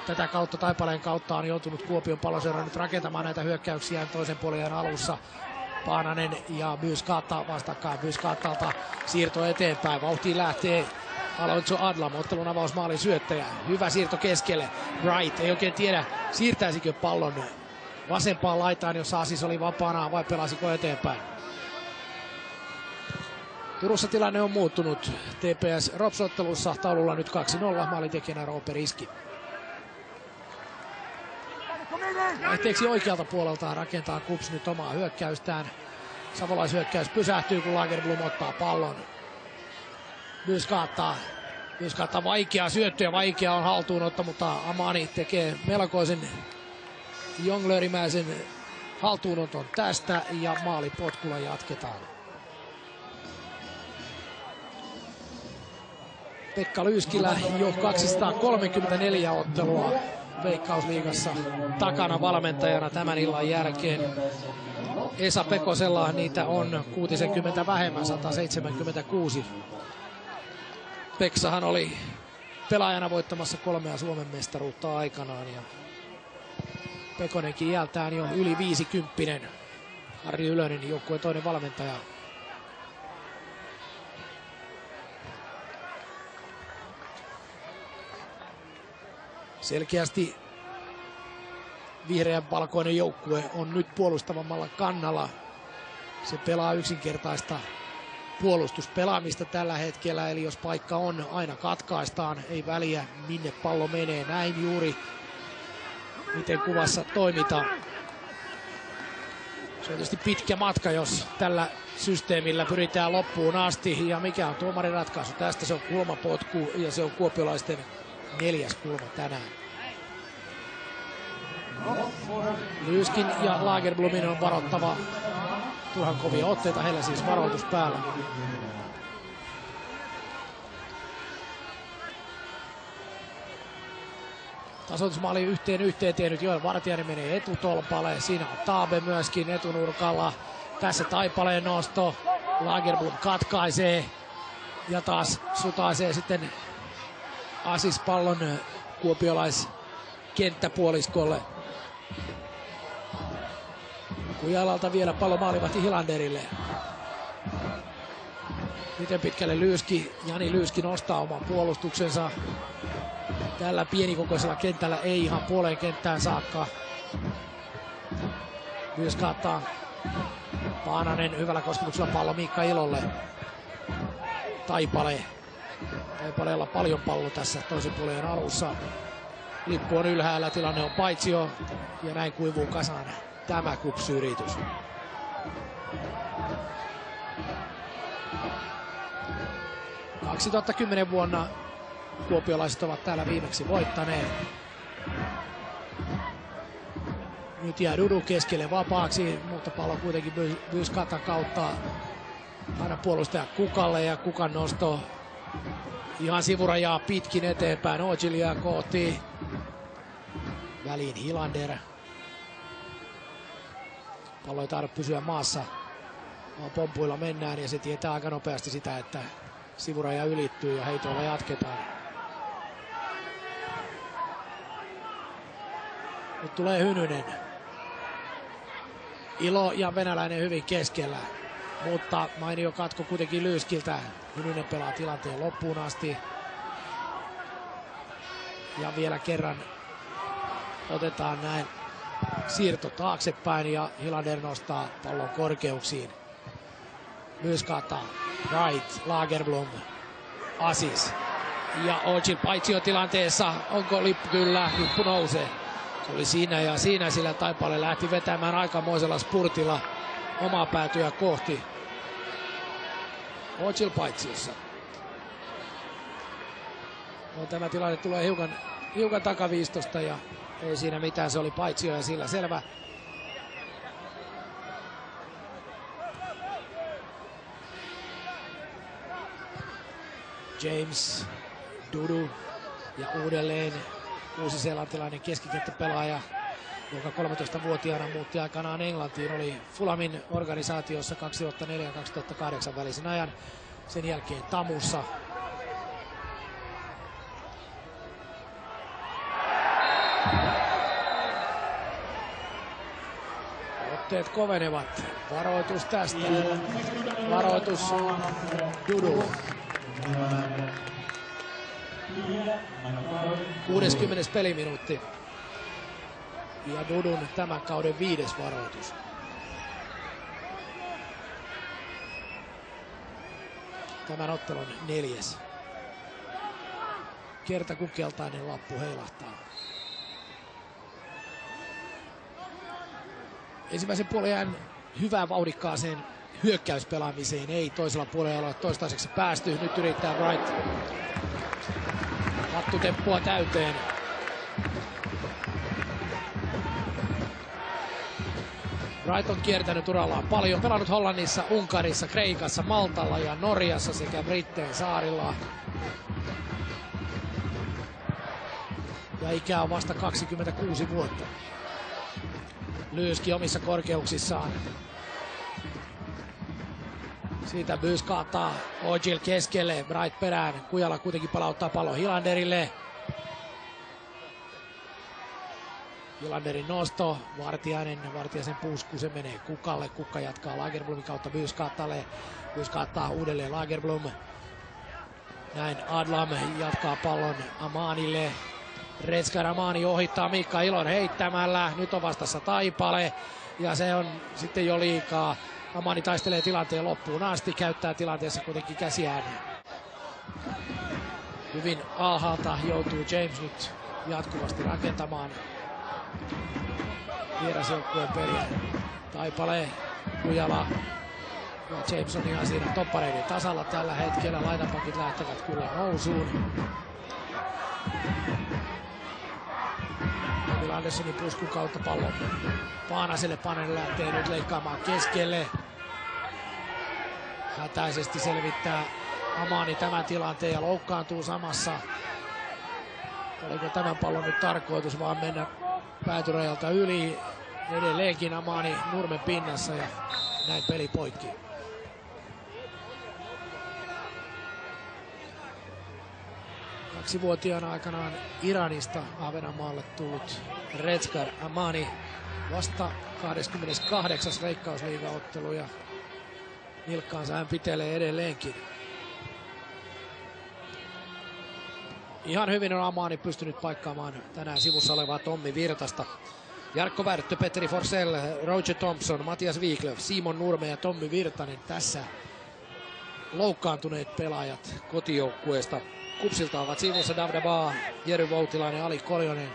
Tätä kautta Taipaleen kautta on joutunut Kuopion Palloseura nyt rakentamaan näitä hyökkäyksiä toisen puolen alussa. Paananen ja Vyyskaatta vastakkain. Vyyskaattalta siirto eteenpäin. Vauhtiin lähtee Alonso Adlam, ottelun avausmaalin syöttäjä. Hyvä siirto keskelle. Wright ei oikein tiedä, siirtäisikö pallon vasempaan laitaan, jossa Asis oli vapaana, vai pelasiko eteenpäin. Turussa tilanne on muuttunut. TPS Rops-ottelussa taululla nyt 2-0, maalintekijänä Roope Riski. Vaihteeksi oikealta puolelta rakentaa KuPS nyt omaa hyökkäystään. Savolaishyökkäys pysähtyy, kun Lagerblom ottaa pallon. Vyyskaatta vaikea syöttö ja vaikea on haltuunotto, mutta Amani tekee melkoisen jonglöörimäisen haltuunoton tästä ja maalipotkulla jatketaan. Pekka Lyyskillä jo 234 ottelua Veikkausliigassa takana valmentajana tämän illan jälkeen. Esa Pekosella niitä on 60 vähemmän, 176. Peksahan oli pelaajana voittamassa 3 Suomen mestaruutta aikanaan ja Pekonenkin iältään jo yli 50. Harri Ylönen joukkueen toinen valmentaja. Selkeästi vihreän-valkoinen joukkue on nyt puolustavammalla kannalla. Se pelaa yksinkertaista puolustuspelaamista tällä hetkellä, eli jos paikka on, aina katkaistaan, ei väliä minne pallo menee. Näin juuri miten kuvassa toimitaan. Se on tietysti pitkä matka, jos tällä systeemillä pyritään loppuun asti. Ja mikä on tuomarin ratkaisu? Tästä se on kulmapotku ja se on kuopiolaisten 4. kulma tänään. Lyyskin ja Lagerblomin on varoittava turhan kovia otteita. Heillä siis varoitus päällä. Tasoitusmaali yhteen tehnyt Joel Vartiainen menee etutolpalle. Siinä on Taabe myöskin etunurkalla. Tässä Taipaleen nosto. Lagerblom katkaisee ja taas sutaisee sitten Asis-pallon kuopiolaiskenttäpuoliskolle. Kujalalta vielä pallo maalivahti Hilanderille. Miten pitkälle Jani Lyyski nostaa oman puolustuksensa. Tällä pienikokoisella kentällä ei ihan puoleen kenttään saakka. Myös kattaa Paananen hyvällä kosketuksella pallo Miikka Ilolle. Taipaleella paljon pallo tässä toisen puolen alussa. Lippu on ylhäällä, tilanne on paitsio ja näin kuivuu kasaan tämä kupsyyritys. – 2010 vuonna kuopiolaiset ovat täällä viimeksi voittaneet. Nyt jää Dudu keskelle vapaaksi, mutta pallo kuitenkin Byyskatan kautta aina puolustaja Kukalle ja Kukan nosto ihan sivurajaa pitkin eteenpäin. Ojil jää kohti. Väliin Hilander. Pallo ei tarvitse pysyä maassa, vaan pompuilla mennään ja se tietää aika nopeasti sitä, että sivuraja ylittyy ja heitolla jatketaan. Nyt tulee Hynynen. Ilo ja venäläinen hyvin keskellä, mutta mainio katko kuitenkin Lyyskiltä. Hynynen pelaa tilanteen loppuun asti. Ja vielä kerran otetaan näin siirto taaksepäin ja Hilander nostaa pallon korkeuksiin. Byyskata, Wright, Lagerblom, Asis ja Ojil paitsiotilanteessa. Onko lippu? Kyllä, lippu nousee. Se oli siinä ja siinä, sillä Taipale lähti vetämään aikamoisella spurtilla omaa päätyä kohti. Ojil paitsiossa. No, tämä tilanne tulee hiukan takaviistosta ja ei siinä mitään, se oli paitsio ja sillä selvä. James, Dudu ja uudelleen uusi-seelantilainen keskikenttäpelaaja, joka 13-vuotiaana muutti aikanaan Englantiin, oli Fulamin organisaatiossa 2004 ja 2008 välisen ajan. Sen jälkeen Tamussa. Otteet kovenevat. Varoitus tästä. Varoitus Dudu. 60. peliminuutti. Ja Dudun tämän kauden 5. varoitus. Tämän ottelun 4. Kerta kun keltainen lappu heilahtaa. Ensimmäisen puolen hyvään vauhdikkaaseen hyökkäyspelaamiseen ei toisella puolella ole toistaiseksi päästy. Nyt yrittää Wright hattutemppua täyteen. Wright on kiertänyt urallaan paljon, pelannut Hollannissa, Unkarissa, Kreikassa, Maltalla ja Norjassa sekä Brittein saarilla. Ja ikä on vasta 26 vuotta. Lyyski omissa korkeuksissaan. Siitä Byyskata, Ojil keskelle, Wright perään. Kujala kuitenkin palauttaa pallon Hilanderille. Hilanderin nosto, Vartiaisen puusku, se menee Kukalle. Kukka jatkaa Lagerblomin kautta Byyskatalle. Byyskata uudelleen Lagerblom. Näin Adlam jatkaa pallon Amanille. Retskar Amani ohittaa Miikka Ilon heittämällä. Nyt on vastassa Taipale ja se on sitten jo liikaa. Amani taistelee tilanteen loppuun asti, käyttää tilanteessa kuitenkin käsiään. Hyvin alhaalta joutuu James nyt jatkuvasti rakentamaan vierasjoukkueen peliä. Taipale, Kujala ja Jameson ihan siinä toppareiden tasalla tällä hetkellä. Laitapakit lähtevät kyllä nousuun. Emil Anderssonin puskun kautta pallo Paanaselle. Paananen lähtee nyt leikkaamaan keskelle. Hätäisesti selvittää Amani tämän tilanteen ja loukkaantuu samassa. Oliko tämän pallon nyt tarkoitus vaan mennä päätyrajalta yli? Edelleenkin Amani nurmen pinnassa ja näin peli poikki. Kaksivuotiaana aikanaan Iranista Ahvenanmaalle tullut Retskar Amani vasta 28. Veikkausliigaottelu ja nilkkaansa hän pitelee edelleenkin. Ihan hyvin on Amani pystynyt paikkaamaan tänään sivussa olevaa Tommi Virtasta. Jarkko Värttö, Petri Forsell, Roger Thompson, Matias Wiklöf, Simon Nurme ja Tommi Virtanen tässä loukkaantuneet pelaajat kotijoukkueesta. Kupsilta ovat sivussa Davdabaa, Jere Voutilainen, Ali Koljonen.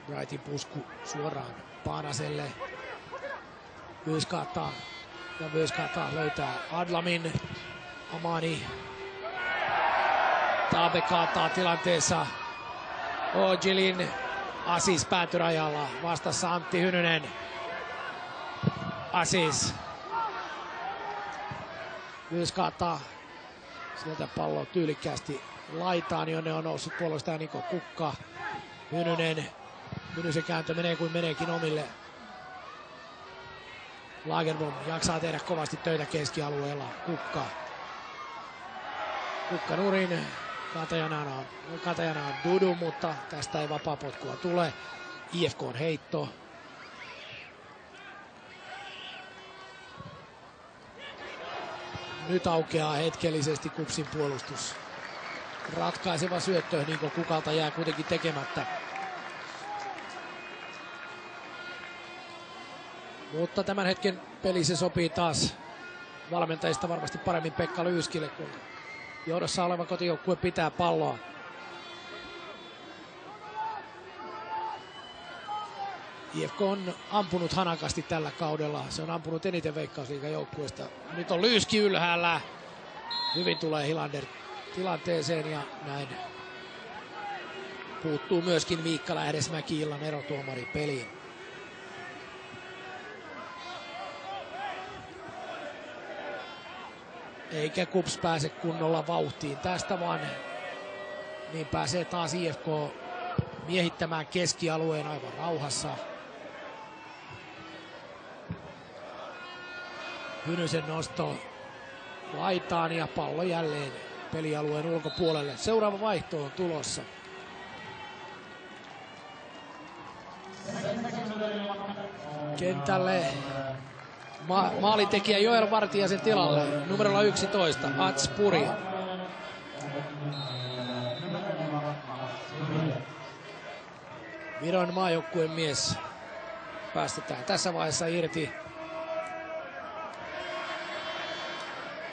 Brightin pusku suoraan Paanaselle. Vyyskaataa löytää Adlamin. Amani. Taabe kaataa tilanteessa Ojilin. Asis päätyrajalla. Vastassa Antti Hynynen. Asis. Vyyskaataa. Sieltä pallo tyylikkäästi laitaan, jonne on noussut puolustaja Niko Kukka. Hynysen kääntö menee kuin meneekin omille. Lagerblom jaksaa tehdä kovasti töitä keskialueella. Kukka nurin. Katajana on Dudu, mutta tästä ei vapaapotkua tule. IFK on heitto. Nyt aukeaa hetkellisesti Kupsin puolustus. Ratkaiseva syöttö Niko Kukalta jää kuitenkin tekemättä. Mutta tämän hetken peli se sopii taas valmentajista varmasti paremmin Pekka Lyyskille, kun johdossa oleva kotijoukkue pitää palloa. IFK on ampunut hanakasti tällä kaudella. Se on ampunut eniten Veikkausliigan joukkueesta. Nyt on Lyyski ylhäällä. Hyvin tulee Hilander tilanteeseen ja näin puuttuu myöskin Miikka Lähdesmäki, illan erotuomari peliin. Eikä Kups pääse kunnolla vauhtiin tästä, vaan niin pääsee taas IFK miehittämään keskialueen aivan rauhassa. Hynysen nosto laitaan ja pallo jälleen pelialueen ulkopuolelle. Seuraava vaihto on tulossa. Kentälle maalintekijä Joel Vartiaisen tilalle numerolla 11 Ats Puri. Viron maajoukkueen mies päästetään tässä vaiheessa irti.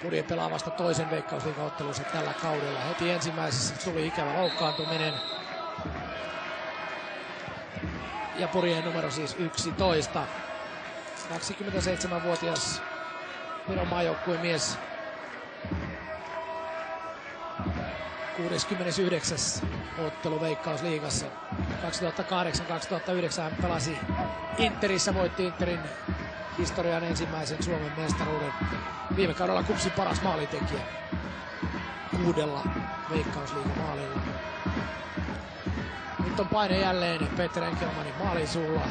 Puri pelaa vasta toisen Veikkausliigaottelunsa tällä kaudella. Heti ensimmäisessä tuli ikävä loukkaantuminen. Ja Purien numero siis 11. 27-vuotias Viron maajoukkueen mies. 69. ottelu Veikkausliigassa. 2008-2009 hän pelasi Interissä, voitti Interin historian ensimmäisen Suomen mestaruuden. Viime kaudella Kupsin paras maalintekijä 6 Veikkausliigan maalilla. Nyt on paine jälleen Peter Enkelmanin maalin suulla.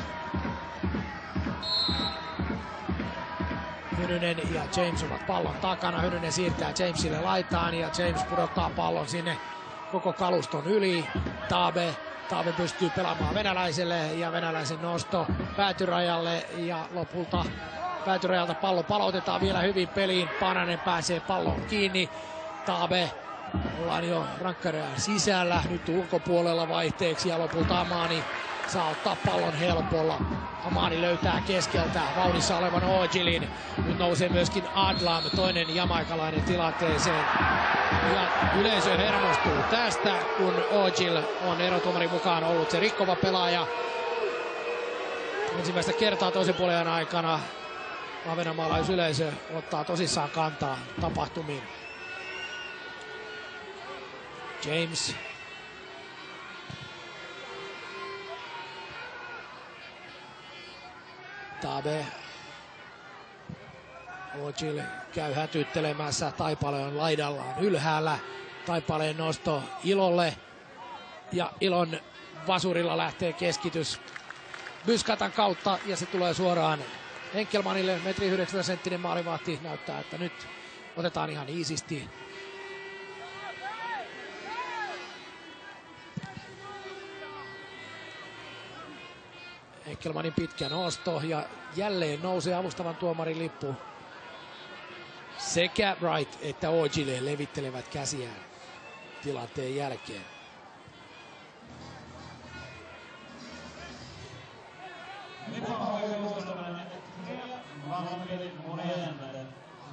Hynynen ja James ovat pallon takana. Hynynen siirtää Jamesille laitaan ja James pudottaa pallon sinne koko kaluston yli. Taabe pystyy pelaamaan venäläiselle ja venäläisen nosto päätyrajalle ja lopulta päätyrajalta pallo palautetaan vielä hyvin peliin. Paananen pääsee pallon kiinni. Taabe ollaan jo rankkarean sisällä, nyt ulkopuolella vaihteeksi ja lopulta Amani saa ottaa pallon helpolla. Amani löytää keskeltä vauhdissa olevan Ojilin. Nyt nousee myöskin Adlam, toinen jamaikalainen tilanteeseen. Ja yleisö hermostuu tästä, kun Ojil on erotuomarin mukaan ollut se rikkova pelaaja. Ensimmäistä kertaa toisen puolen aikana ahvenanmaalaisyleisö ottaa tosissaan kantaa tapahtumiin. James. Tabe. Ojil käy hätyttelemässä. Taipale on laidallaan ylhäällä. Taipaleen nosto Ilolle. Ja Ilon vasurilla lähtee keskitys Byskatan kautta. Ja se tulee suoraan Enkelmanille. 1,90 maalivahti näyttää, että nyt otetaan ihan iisisti. Enkelmanin pitkä nosto ja jälleen nousee avustavan tuomarin lippu. Sekä Wright että Ojile levittelevät käsiään tilanteen jälkeen.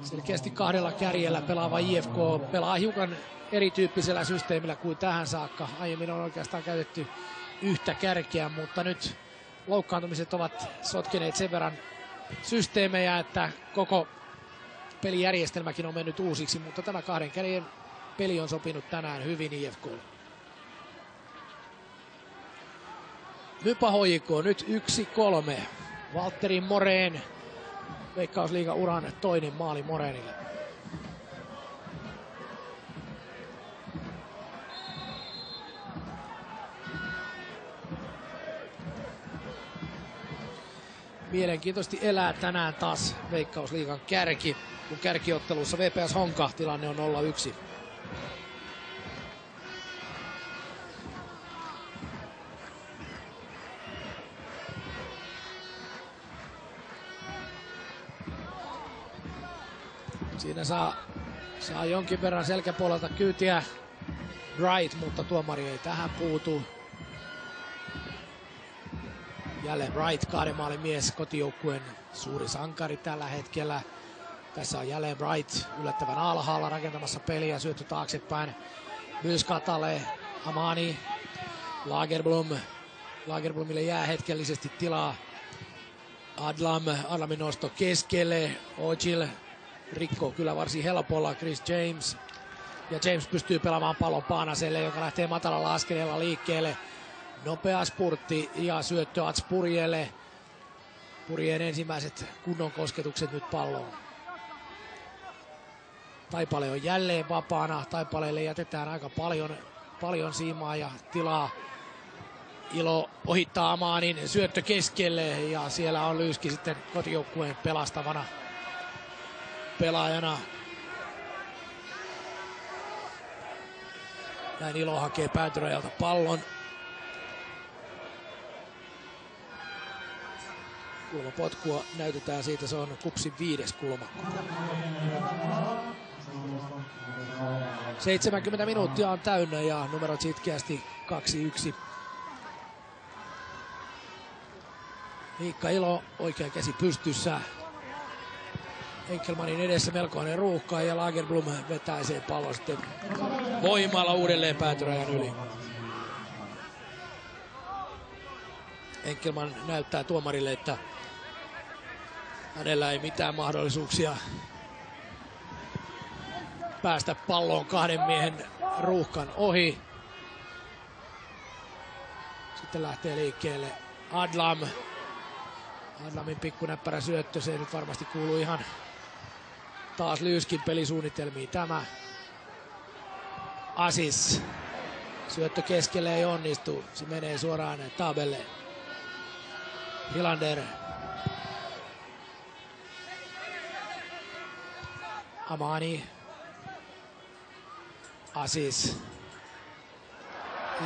Selkeästi kahdella kärjellä pelaava IFK pelaa hiukan erityyppisellä systeemillä kuin tähän saakka. Aiemmin on oikeastaan käytetty yhtä kärkeä, mutta nyt loukkaantumiset ovat sotkeneet sen verran systeemejä, että koko pelijärjestelmäkin on mennyt uusiksi, mutta tämä kahden kärjen peli on sopinut tänään hyvin IFK:lle. Mypa HJK nyt 1-3. Valtteri Moreen, Veikkausliigan uran toinen maali Moreenille. Mielenkiintoisesti elää tänään taas Veikkausliigan kärki, kun kärkiottelussa VPS Honka tilanne on 0-1. Siinä saa jonkin verran selkäpuolelta kyytiä Wright, mutta tuomari ei tähän puutu. Jälleen Wright, kahden maalin mies, kotijoukkueen suuri sankari tällä hetkellä. Tässä on jälleen Wright yllättävän alhaalla rakentamassa peliä, syöttö taaksepäin Byskatalle. Amani, Lagerblom. Lagerblomille jää hetkellisesti tilaa. Adlamin nosto keskelle. Ojil rikkoo kyllä varsin helpolla Chris James. Ja James pystyy pelaamaan pallon Paanaselle, joka lähtee matalalla askeleella liikkeelle. Nopea spurtti ja syöttö Ats Purjelle. Purjeen ensimmäiset kunnon kosketukset nyt palloon. Taipale on jälleen vapaana. Taipaleelle jätetään aika paljon siimaa ja tilaa. Ilo ohittaa Amanin, syöttö keskelle ja siellä on Lyyski sitten kotijoukkueen pelastavana pelaajana. Näin Ilo hakee päätyrajalta pallon. Kulmapotkua näytetään siitä, se on KuPSin 5. kulma. 70 minuuttia on täynnä ja numerot sitkeästi 2-1. Miikka Ilo, oikea käsi pystyssä. Enkelmanin edessä melkoinen ruuhka ja Lagerblom vetäisee pallon sitten voimalla uudelleen päätyrajan yli. Enkelman näyttää tuomarille, että hänellä ei mitään mahdollisuuksia päästä palloon kahden miehen ruuhkan ohi. Sitten lähtee liikkeelle Adlam. Adlamin pikkunäppärä syöttö, se nyt varmasti kuuluu ihan taas Lyyskin pelisuunnitelmiin tämä. Asis. Syöttö keskelle ei onnistu, se menee suoraan Tabelle. Hilander. Amani. Asis.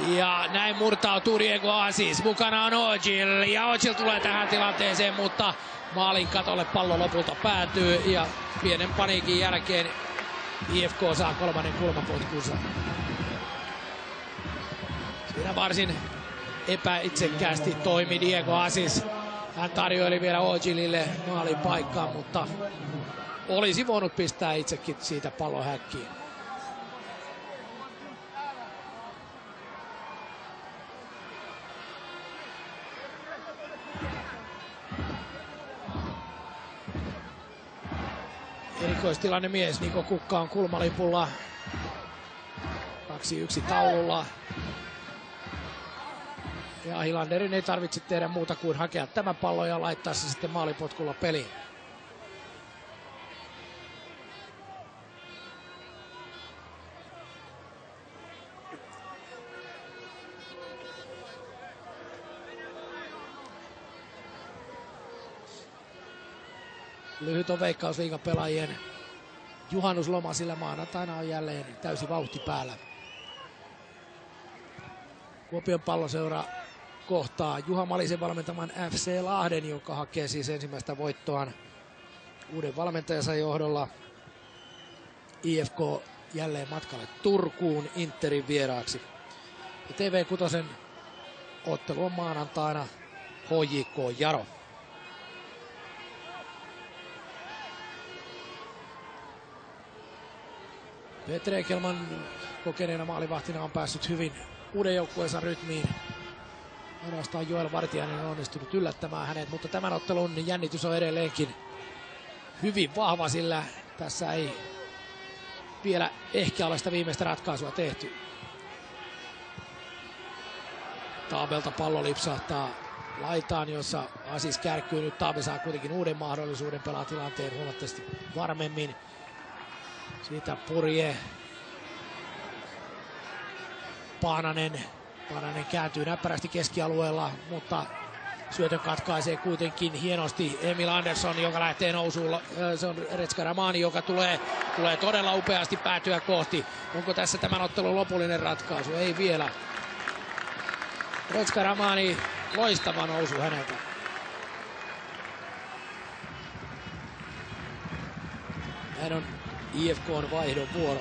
Ja näin murtautuu Diego Asis. Mukana on Ojil. Ja Ojil tulee tähän tilanteeseen, mutta maalin katolle pallo lopulta päätyy. Ja pienen paniikin jälkeen IFK saa kolmannen kulmapotkunsa. Siinä varsin epäitsekkäästi toimi Diego Asis. Hän tarjoili vielä Ojilille maalin paikkaan, mutta olisi voinut pistää itsekin siitä pallon häkkiin. erikoistilanne mies. Niko Kukka on kulmalipulla. 2-1 taululla. Ja Hilanderin ei tarvitse tehdä muuta kuin hakea tämä pallo ja laittaa se sitten maalipotkulla peliin. Lyhyt on Veikkausliigan pelaajien juhannusloma, sillä maanantaina on jälleen täysi vauhti päällä. Kuopion Palloseura kohtaa Juha Malisen valmentaman FC Lahden, joka hakee siis ensimmäistä voittoaan uuden valmentajansa johdolla. IFK jälleen matkalle Turkuun Interin vieraaksi. Ja TV6 ottelu on maanantaina HJK Jaro. Petri Ekelman kokeneena maalivahtina on päässyt hyvin uuden joukkueensa rytmiin. Ainoastaan Joel Vartiainen on onnistunut yllättämään hänet, mutta tämän ottelun jännitys on edelleenkin hyvin vahva, sillä tässä ei vielä ehkä ole sitä viimeistä ratkaisua tehty. Taabelta pallo lipsahtaa laitaan, jossa Asis kärkkyy. Nyt Taabe saa kuitenkin uuden mahdollisuuden pelaa tilanteen huomattavasti varmemmin. Siitä Purje. Paananen kääntyy näppärästi keskialueella, mutta syötön katkaisee kuitenkin hienosti Emil Andersson, joka lähtee nousuun. Se on Retska Ramani, joka tulee todella upeasti päätyä kohti. Onko tässä tämän ottelun lopullinen ratkaisu? Ei vielä. Retska Ramani, loistava nousu häneltä. Hän on IFK:n vaihdon vuoro.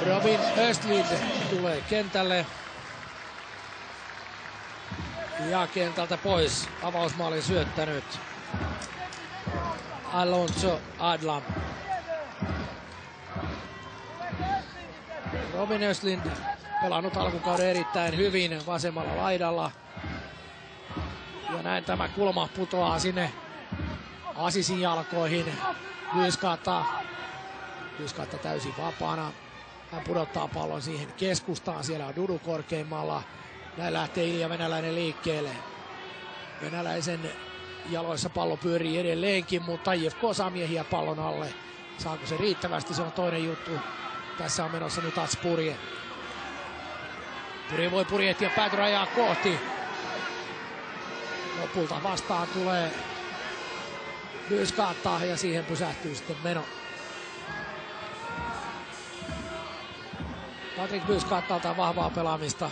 Robin Östlind tulee kentälle. Ja kentältä pois avausmaalin syöttänyt Alonso Adlam. Robin Östlind pelannut alkukauden erittäin hyvin vasemmalla laidalla. Ja näin tämä kulma putoaa sinne Asisin jalkoihin. Vyyskaatta täysin vapaana. Hän pudottaa pallon siihen keskustaan. Siellä on Dudu korkeimmalla. Näin lähtee Ilja Venäläinen liikkeelle. Venäläisen jaloissa pallo pyörii edelleenkin, mutta IFK saa miehiä pallon alle. Saako se riittävästi, se on toinen juttu. Tässä on menossa nyt Ats Purje. Purje voi purjehtia päätyrajaa kohti. Lopulta vastaan tulee Vyyskaatta ja siihen pysähtyy sitten meno. Patrik Vyyskaattalta vahvaa pelaamista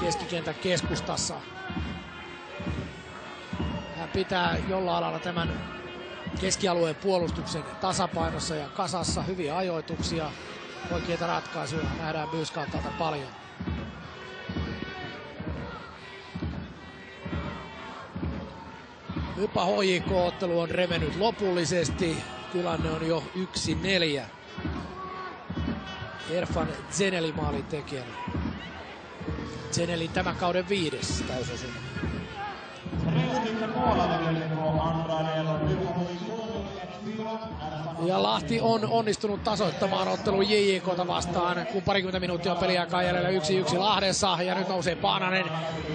keskikentän keskustassa. Hän pitää jollain alalla tämän keskialueen puolustuksen tasapainossa ja kasassa. Hyviä ajoituksia, oikeita ratkaisuja nähdään Vyyskaattalta paljon. Ypä HJK-ottelu on revennyt lopullisesti. Tilanne on jo 1-4. Erfan Zeneli maalin tekijänä. Zenelin tämän kauden 5. täysosuma. Ja Lahti on onnistunut tasoittamaan ottelun JJK:ta vastaan, kun parikymmentä minuuttia on peliaikaa jäljellä 1-1 Lahdessa. Ja nyt nousee Paananen,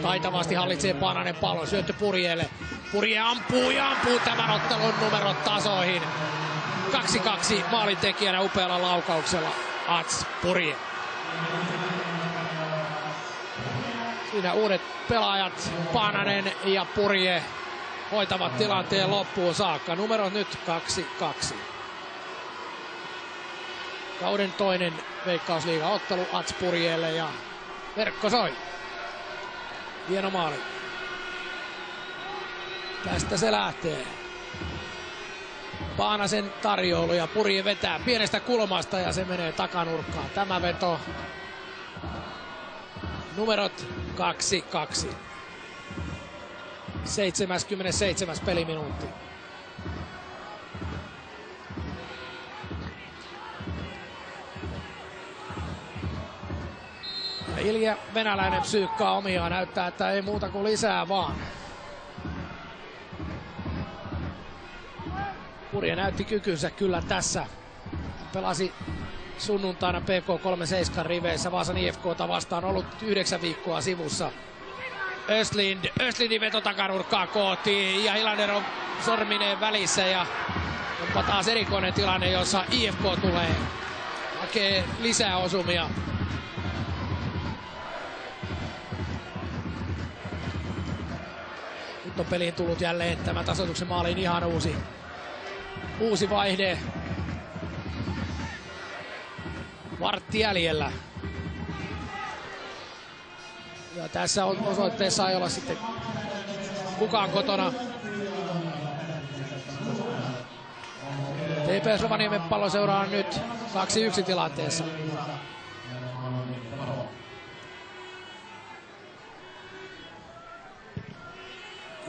taitavasti hallitsee Paananen pallon, syöttö Purjeelle. Purje ampuu ja ampuu tämän ottelun numerot tasoihin. 2-2 maalintekijänä upealla laukauksella Ats Purje. Siinä uudet pelaajat, Paananen ja Purje, hoitavat tilanteen loppuun saakka. Numerot nyt 2-2. Kauden toinen Veikkausliiga-ottelu Ats Purjeelle ja verkko soi. Hieno maali. Tästä se lähtee. Paanasen tarjoulu ja Purje vetää pienestä kulmasta ja se menee takanurkkaan. Tämä veto. Numerot 2-2. 77. peliminuutti. Ilja venäläinen psyykkaa omiaan, näyttää, että ei muuta kuin lisää vaan. Purje näytti kykynsä kyllä tässä. Pelasi sunnuntaina PK37 riveissä Vaasan IFK:ta vastaan, ollut 9 viikkoa sivussa. Östlindin veto takanurkkaa kohti ja Hilander on sormineen välissä ja onpa taas erikoinen tilanne, jossa IFK tulee. Hakee lisää osumia. Nyt on peliin tullut jälleen tämä tasoituksen maaliin ihan uusi vaihde. Vartti jäljellä. Ja tässä osoitteessa ei olla sitten kukaan kotona. TPS Rovaniemen Palloseura on nyt 2-1 tilanteessa.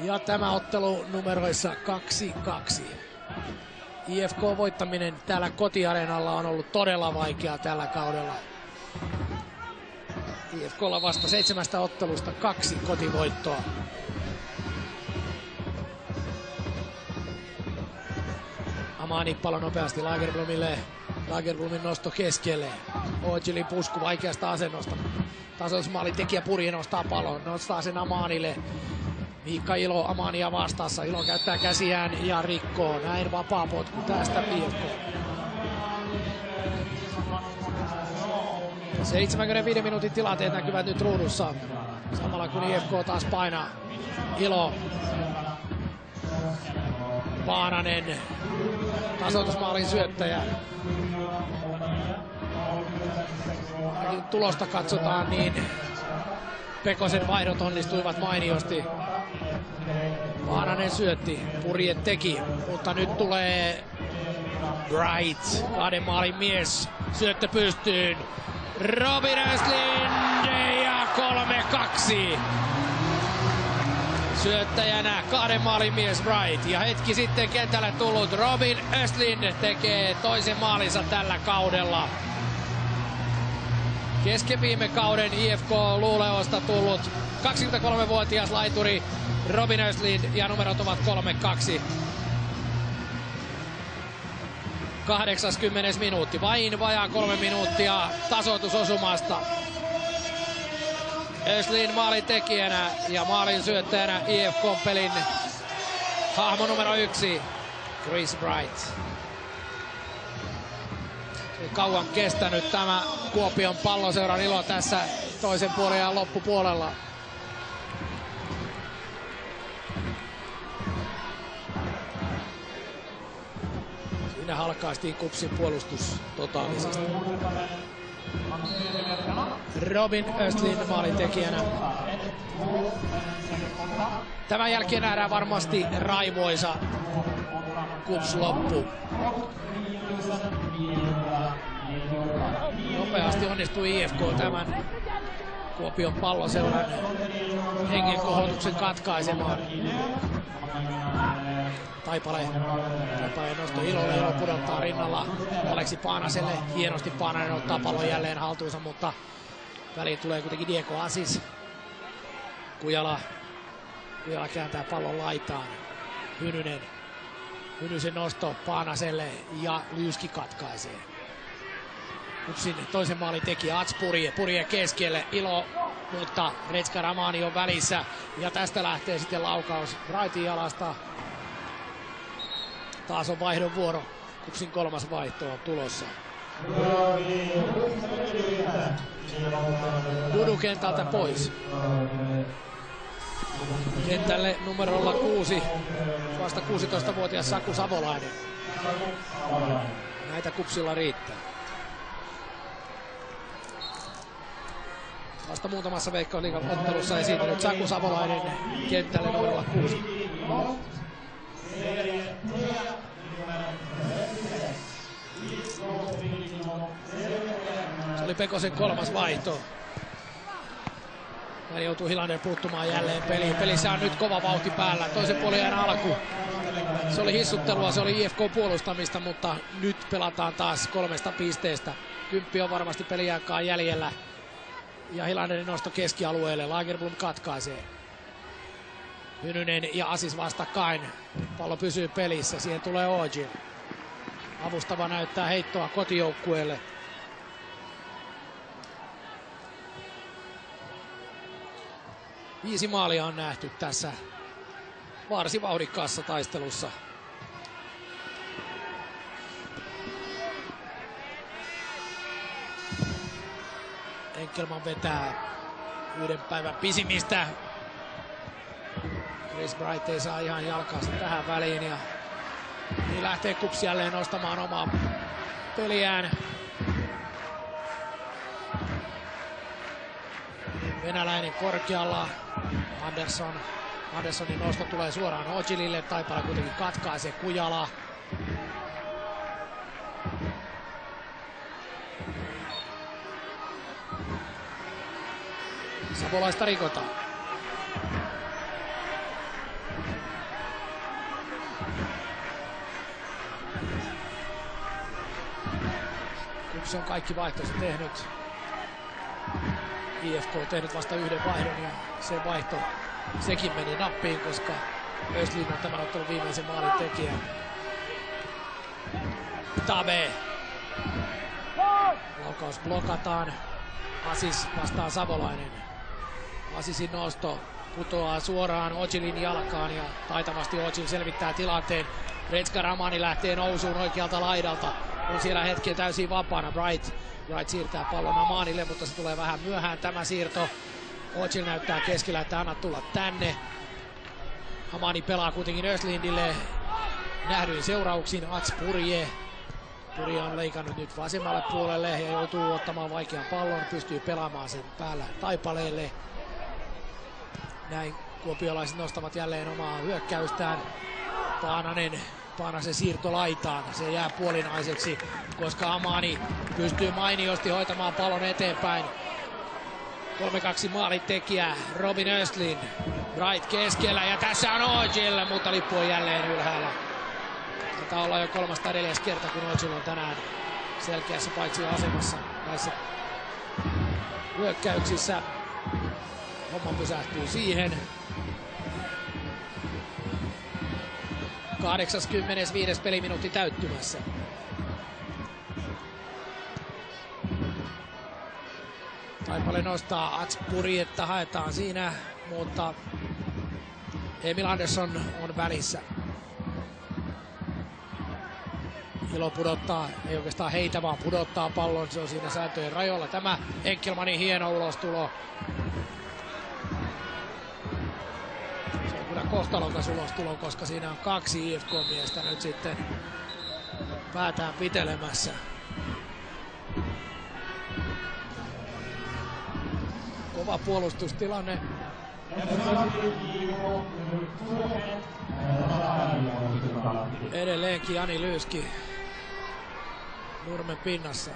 Ja tämä ottelu numeroissa 2-2. IFK voittaminen täällä kotiareenalla on ollut todella vaikeaa tällä kaudella. IFK:lla vasta 7 ottelusta 2 kotivoittoa. Amani pallo nopeasti Lagerblomille. Lagerblomin nosto keskelle. Ojilin pusku vaikeasta asennosta. Tasoitusmaalin tekijä Purje nostaa pallon. Nostaa sen Amanille. Miikka Ilo Amania vastassa. Ilo käyttää käsiään ja rikkoo. Näin vapaa potku tästä IFK. 75 minuutin tilanteet näkyvät nyt ruudussa. Samalla kun IFK taas painaa. Ilo. Paananen. Tasoitusmaalin syöttäjä. Ainakin tulosta katsotaan, niin Pekosen vaihdot onnistuivat mainiosti. Paananen syötti, Purje teki, mutta nyt tulee Bright, 2 maalin mies, syöttö pystyyn. Robin Östlund ja 3-2. Syöttäjänä 2 maalin mies Bright ja hetki sitten kentälle tullut Robin Östlund tekee toisen maalinsa tällä kaudella. Kesken viime kauden IFK Luleåsta tullut 23-vuotias laituri Robin Östlund ja numerot ovat 3-2. 80. minuutti, vain vajaa 3 minuuttia tasoitusosumasta. Östlund maalintekijänä ja maalin syöttäjänä IFK-pelin hahmo numero 1, Chris Bright. Kauan kestänyt tämä Kuopion Palloseuran ilo tässä toisen puolen ja loppupuolella. Siinä halkaistiin KuPSin puolustus totaalisesti. Robin Östlund maalintekijänä. Tämän jälkeen nähdään varmasti raivoisa KuPS loppu. Nopeasti onnistui IFK tämän Kuopion Palloseuran hengenkohotuksen katkaisemaan. Taipaleen nosto Ilolle, Ilo pudottaa rinnalla Aleksi Paanaselle. Hienosti Paananen ottaa pallon jälleen haltuunsa, mutta väliin tulee kuitenkin Diego Asis. Kujala kääntää pallon laitaan. Hynysen nosto Paanaselle ja Lyyski katkaisee. KuPSin toisen maalin tekijä Ats Purje keskelle, Ilo, mutta Retska Ramani on välissä ja tästä lähtee sitten laukaus Brightin jalasta. Taas on vaihdon vuoro, KuPSin 3. vaihto on tulossa. Dudu kentältä pois. Kentälle numerolla 6, vasta 16-vuotias Saku Savolainen. Näitä KuPSilla riittää. Vasta muutamassa Veikkausliigan ottelussa esiintynyt Saku Savolainen kentälle numerolla 6. Se oli Pekosen 3. vaihto. Hän joutuu Hilander puuttumaan jälleen peliin. Pelissä on nyt kova vauhti päällä. Toisen puolen alku. Se oli hissuttelua, se oli IFK-puolustamista, mutta nyt pelataan taas 3 pisteestä. 10 on varmasti peliaikaa jäljellä. Ja Hilanderin nosto keskialueelle. Lagerblom katkaisee. Hynynen ja Aziz vastakkain. Pallo pysyy pelissä. Siihen tulee Ojil. Avustava näyttää heittoa kotijoukkueelle. Viisi maalia on nähty tässä varsin vauhdikkaassa taistelussa. Enkelman vetää yhden päivän pisimistä. Chris Bright ei saa ihan jalkaansa tähän väliin ja niin lähtee KuPS jälleen nostamaan omaa peliään. Venäläinen korkealla. Anderssonin nosto tulee suoraan Ojilille. Taipale kuitenkin katkaisee. Kujala. Savolaista rikotaan. KuPS on kaikki vaihtonsa tehnyt. IFK on tehnyt vasta yhden vaihdon ja se vaihto sekin meni nappiin, koska Östlin on tämän ottanut viimeisen maalin tekijä. Tabe. Laukaus blokataan. Aziz vastaan Savolainen. Azizin nosto putoaa suoraan Ojilin jalkaan ja taitavasti Ojil selvittää tilanteen. Retska Ramani lähtee nousuun oikealta laidalta. On siellä hetken täysin vapaana. Bright siirtää pallon Amanille, mutta se tulee vähän myöhään tämä siirto. Ojil näyttää keskellä, että anna tulla tänne. Amani pelaa kuitenkin Östlindille. Nähdyin seurauksin Purje. Purje on leikannut nyt vasemmalle puolelle ja joutuu ottamaan vaikean pallon. Pystyy pelaamaan sen päällä Taipaleelle. Näin kuopiolaiset nostavat jälleen omaa hyökkäystään. Paanasen siirto laitaan. Se jää puolinaiseksi, koska Amani pystyy mainiosti hoitamaan pallon eteenpäin. 3-2 maalitekijä Robin Östlin. Bright keskellä ja tässä on Ojil, mutta lippu on jälleen ylhäällä. Taitaa olla jo 3. tai 4. kerta, kun Ojil on tänään selkeässä paitsioasemassa näissä hyökkäyksissä. Homma pysähtyy siihen. 85. peliminuutti täyttymässä. Taipale nostaa Purjetta, haetaan siinä, mutta Emil Andersson on välissä. Ilo pudottaa, ei oikeastaan heitä, vaan pudottaa pallon, se on siinä sääntöjen rajoilla. Tämä Enkelmanin hieno ulostulo. Se on kyllä kohtalokas ulostulo, koska siinä on 2 IFK-miestä nyt sitten päätään pitelemässä. Kova puolustustilanne. Edelleenkin Jani Lyyski nurmen pinnassa.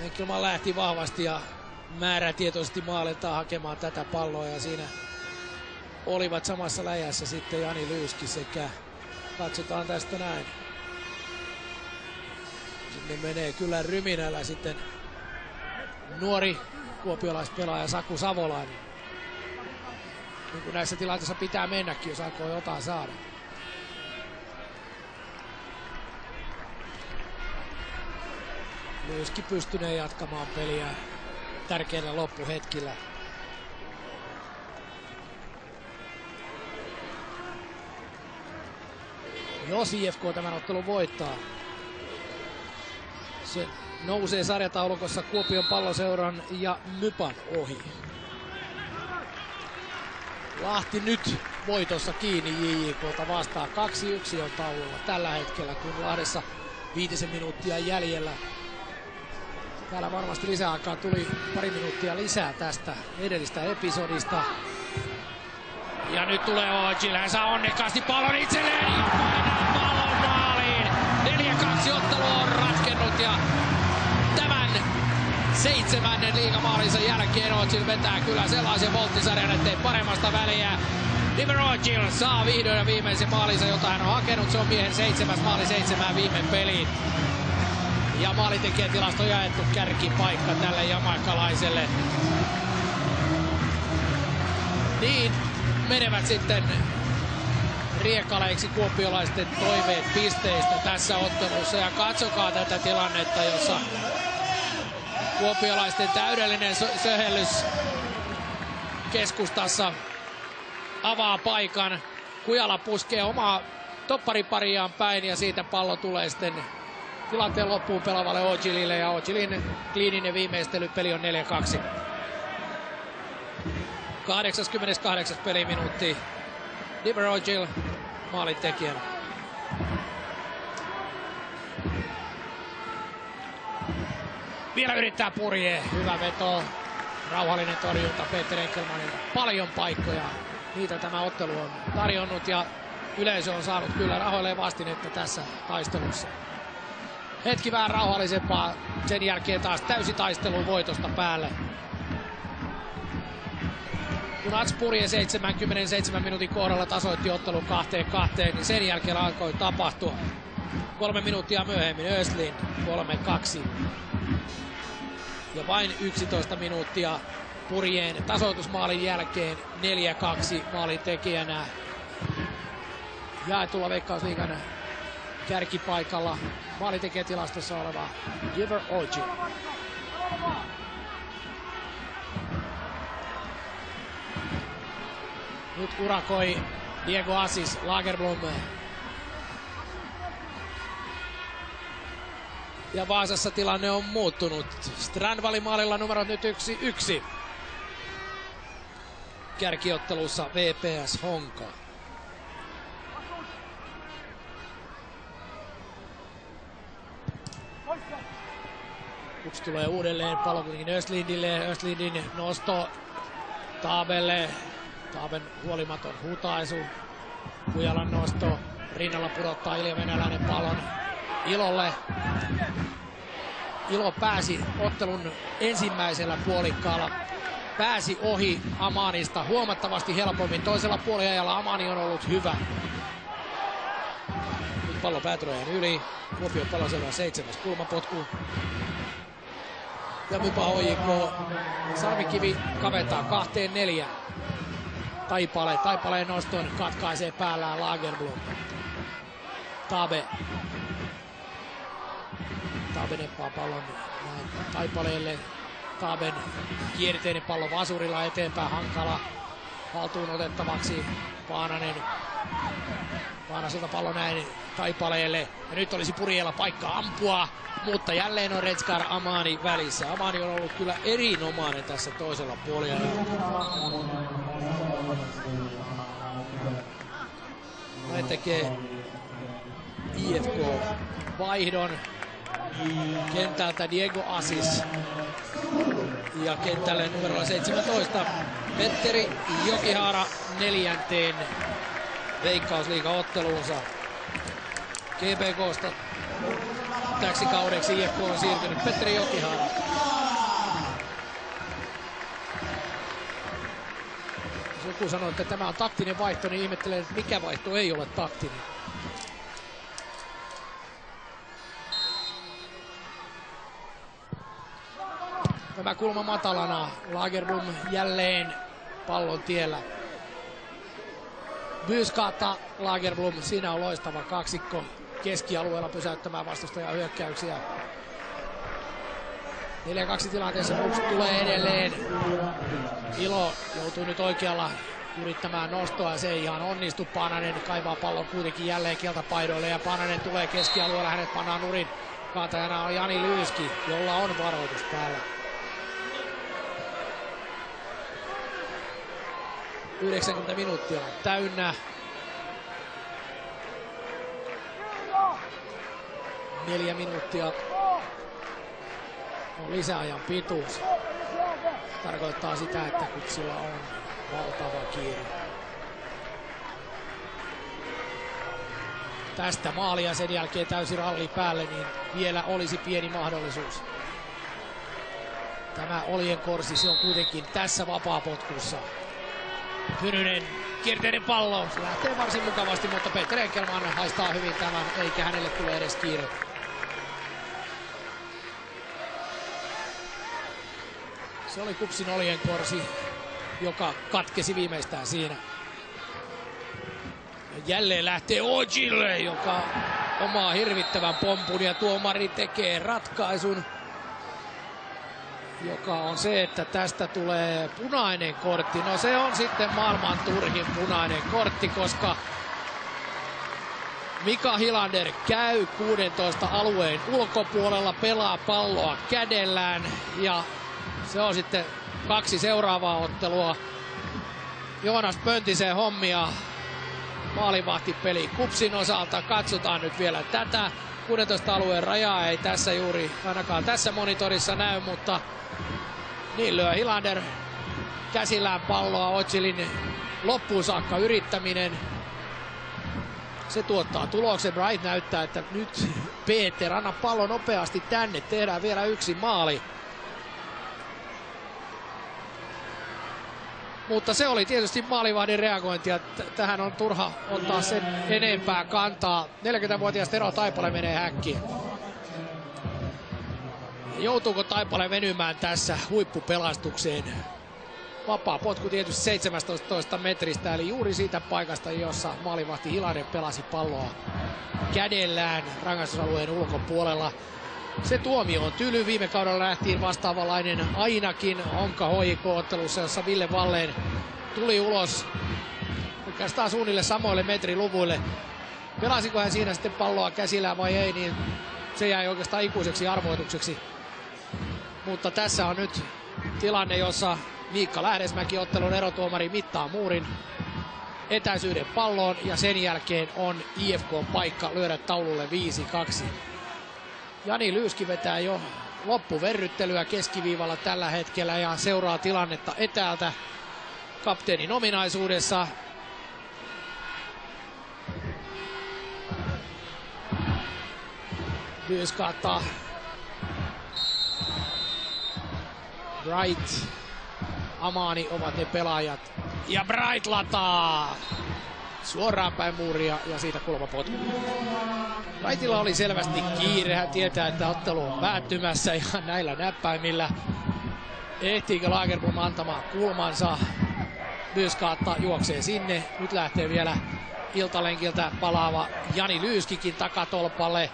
Enkelman lähti vahvasti ja määrätietoisesti maalentaa hakemaan tätä palloa ja siinä olivat samassa läjässä sitten Jani Lyyski sekä katsotaan tästä näin. Sinne menee kyllä ryminällä sitten nuori kuopiolaispelaaja Saku Savolainen. Niin kuin näissä tilanteissa pitää mennäkin, jos aikoo jotain saada. Lyyski pystynee jatkamaan peliä tärkeillä loppuhetkillä. Jos IFK tämän ottelun voittaa, se nousee sarjataulukossa Kuopion Palloseuran ja Mypan ohi. Lahti nyt voitossa kiinni JJK:ta vastaan. 2-1 on taululla tällä hetkellä, kun Lahdessa 5 minuuttia jäljellä. Täällä varmasti lisäaikaa tuli pari minuuttia lisää tästä edellistä episodista. Ja nyt tulee Ojil, hän saa onnekkaasti pallon itselleen ja painaa pallon maaliin. 4-2 ottelu on ratkennut ja tämän 7. liigamaalinsa jälkeen Ojil vetää kyllä sellaisen volttisarjan, ettei paremmasta väliä. Dimer Ojil saa vihdoin ja viimeisen maalinsa, jota hän on hakenut. Se on miehen 7. maali 7 viime peliin. Ja maalintekijätilasto jaettu kärkipaikka tälle jamaikalaiselle. Niin menevät sitten riekaleiksi kuopiolaisten toiveet pisteistä tässä ottelussa. Ja katsokaa tätä tilannetta, jossa kuopiolaisten täydellinen söhellys keskustassa avaa paikan. Kujala puskee omaa topparipariaan päin ja siitä pallo tulee sitten tilanteen loppuun pelaavalle Ojilille. Ja Ojilin kliininen viimeistely, peli on 4-2. 88. peliminuutti. Diver Ojil maalintekijänä. Vielä yrittää Purje. Hyvä veto. Rauhallinen torjunta Peter Enkelmanilta. Paljon paikkoja. Niitä tämä ottelu on tarjonnut ja yleisö on saanut kyllä rahoilleen vastinetta tässä taistelussa. Hetki vähän rauhallisempaa. Sen jälkeen taas täysi taistelu voitosta päälle. Kun Purje 77 minuutin kohdalla tasoitti ottelun 2-2, niin sen jälkeen alkoi tapahtua. 3 minuuttia myöhemmin Östlin 3-2. Ja vain 11 minuuttia Purjeen tasoitusmaalin jälkeen 4-2 maalin tekijänä. Jaetulla Veikkausliigan kärkipaikalla maalintekijätilastossa oleva Diver Ojil. Nyt urakoi Diego Assis, Lagerblom. Ja Vaasassa tilanne on muuttunut. Strandvalin maalilla numerot nyt 1-1. Kärkiottelussa VPS Honka. Puks tulee uudelleen pallo kuitenkin Östlindille. Östlindin nosto Taabelle. Taaben huolimaton hutaisu. Kujalan nosto. Rinnalla pudottaa Ilja Venäläinen pallon Ilolle. Ilo pääsi ottelun ensimmäisellä puolikkaalla. Pääsi ohi Amanista huomattavasti helpommin. Toisella puoliajalla Amani on ollut hyvä. Nyt pallo päätyrajan yli. Kuopio Palosella 7. kulmapotku. Ja Mypa HJK. Sarvikivi kaventaa 2-4. Taipaleen noston katkaisee päällään Lagerblom. Taabe neppaa pallon Taipaleelle. Taaben kierteinen pallo Vasurilla eteenpäin, hankala haltuun otettavaksi. Paanaselta pallo näin Taipaleelle. Ja nyt olisi Purjeella paikka ampua, mutta jälleen on Retskar Amani välissä. Amani on ollut kyllä erinomainen tässä toisella puolella. Näin tekee IFK vaihdon. Kentältä Diego Assis. Ja kentälle numerolla 17 Petteri Jokihaara 4. Veikkausliiga-otteluunsa. GBK:sta täksi kaudeksi IFK on siirtynyt Petteri Jokihaara. Jos joku sanoo, että tämä on taktinen vaihto, niin ihmettelen, että mikä vaihto ei ole taktinen. Tämä kulma matalana. Lagerblom jälleen pallon tiellä. Byyskaata, Lagerblom, siinä on loistava kaksikko keskialueella pysäyttämään vastustajan hyökkäyksiä. 4-2 tilanteessa Buks tulee edelleen. Ilo joutuu nyt oikealla yrittämään nostoa ja se ei ihan onnistu. Paananen kaivaa pallon kuitenkin jälleen keltapaidoille ja Paananen tulee keskialueella, hänet pannaan nurin. Kantajana on Jani Lyyski, jolla on varoitus päällä. 90 minuuttia on täynnä. 4 minuuttia on lisäajan pituus. Tarkoittaa sitä, että Kutsilla on valtava kiire. Tästä maalia sen jälkeen täysi ralli päälle, niin vielä olisi pieni mahdollisuus. Tämä oljenkorsi, se on kuitenkin tässä vapaapotkussa. Hynynen, kierteinen pallo, se lähtee varsin mukavasti, mutta Peter Enkelman haistaa hyvin tämän, eikä hänelle tule edes kiire. Se oli KuPSin oljenkorsi, joka katkesi viimeistään siinä. Ja jälleen lähtee Ojille, joka omaa hirvittävän pompun ja tuomari tekee ratkaisun, joka on se, että tästä tulee punainen kortti. No se on sitten maailman turhin punainen kortti, koska Mika Hylander käy 16 alueen ulkopuolella, pelaa palloa kädellään ja se on sitten 2 seuraavaa ottelua Joonas Pöntisen hommia maalivahtipeli KuPSin osalta. Katsotaan nyt vielä tätä. 16 alueen rajaa ei tässä juuri ainakaan tässä monitorissa näy, mutta niin lyö Hylander käsillään palloa. Ojilin loppuun saakka yrittäminen. Se tuottaa tuloksen. Bright näyttää, että nyt Peter, anna pallo nopeasti tänne. Tehdään vielä 1 maali. Mutta se oli tietysti maalivahdin reagointi ja tähän on turha ottaa sen enempää kantaa. 40-vuotias Tero Taipale menee häkkiin. Joutuuko Taipale venymään tässä huippupelastukseen? Vapaa potku tietysti 17 metristä, eli juuri siitä paikasta, jossa maalivahti Hylander pelasi palloa kädellään rangaistusalueen ulkopuolella. Se tuomio on tyly. Viime kaudella nähtiin vastaavanlainen ainakin Honka HJK-ottelussa, jossa Ville Wallen tuli ulos oikeastaan suunnilleen samoille metriluvuille. Pelasiko hän siinä sitten palloa käsillään vai ei, niin se jäi oikeastaan ikuiseksi arvoitukseksi. Mutta tässä on nyt tilanne, jossa Miikka Lähdesmäki, ottelun erotuomari, mittaa muurin etäisyyden palloon ja sen jälkeen on IFK:n paikka lyödä taululle 5-2. Jani Lyyski vetää jo loppuverryttelyä keskiviivalla tällä hetkellä ja seuraa tilannetta etäältä kapteenin ominaisuudessa. Byyskaattaa. Bright, Amani ovat ne pelaajat. Ja Bright lataa suoraan päin muuria ja siitä kulmapotku. Brightilla oli selvästi kiire. Hän tietää, että ottelu on päättymässä ja näillä näppäimillä. Ehtiikö Lagerblom antamaan kulmansa? Byyskaatta juoksee sinne. Nyt lähtee vielä iltalenkiltä palaava Jani Lyyskikin takatolpalle.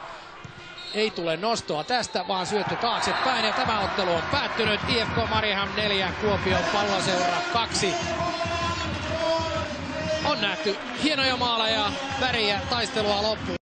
Ei tule nostoa tästä, vaan syöttö taaksepäin ja tämä ottelu on päättynyt. IFK Mariehamn 4, Kuopion Palloseura 2. On nähty hienoja maaleja, väriä, taistelua loppuun.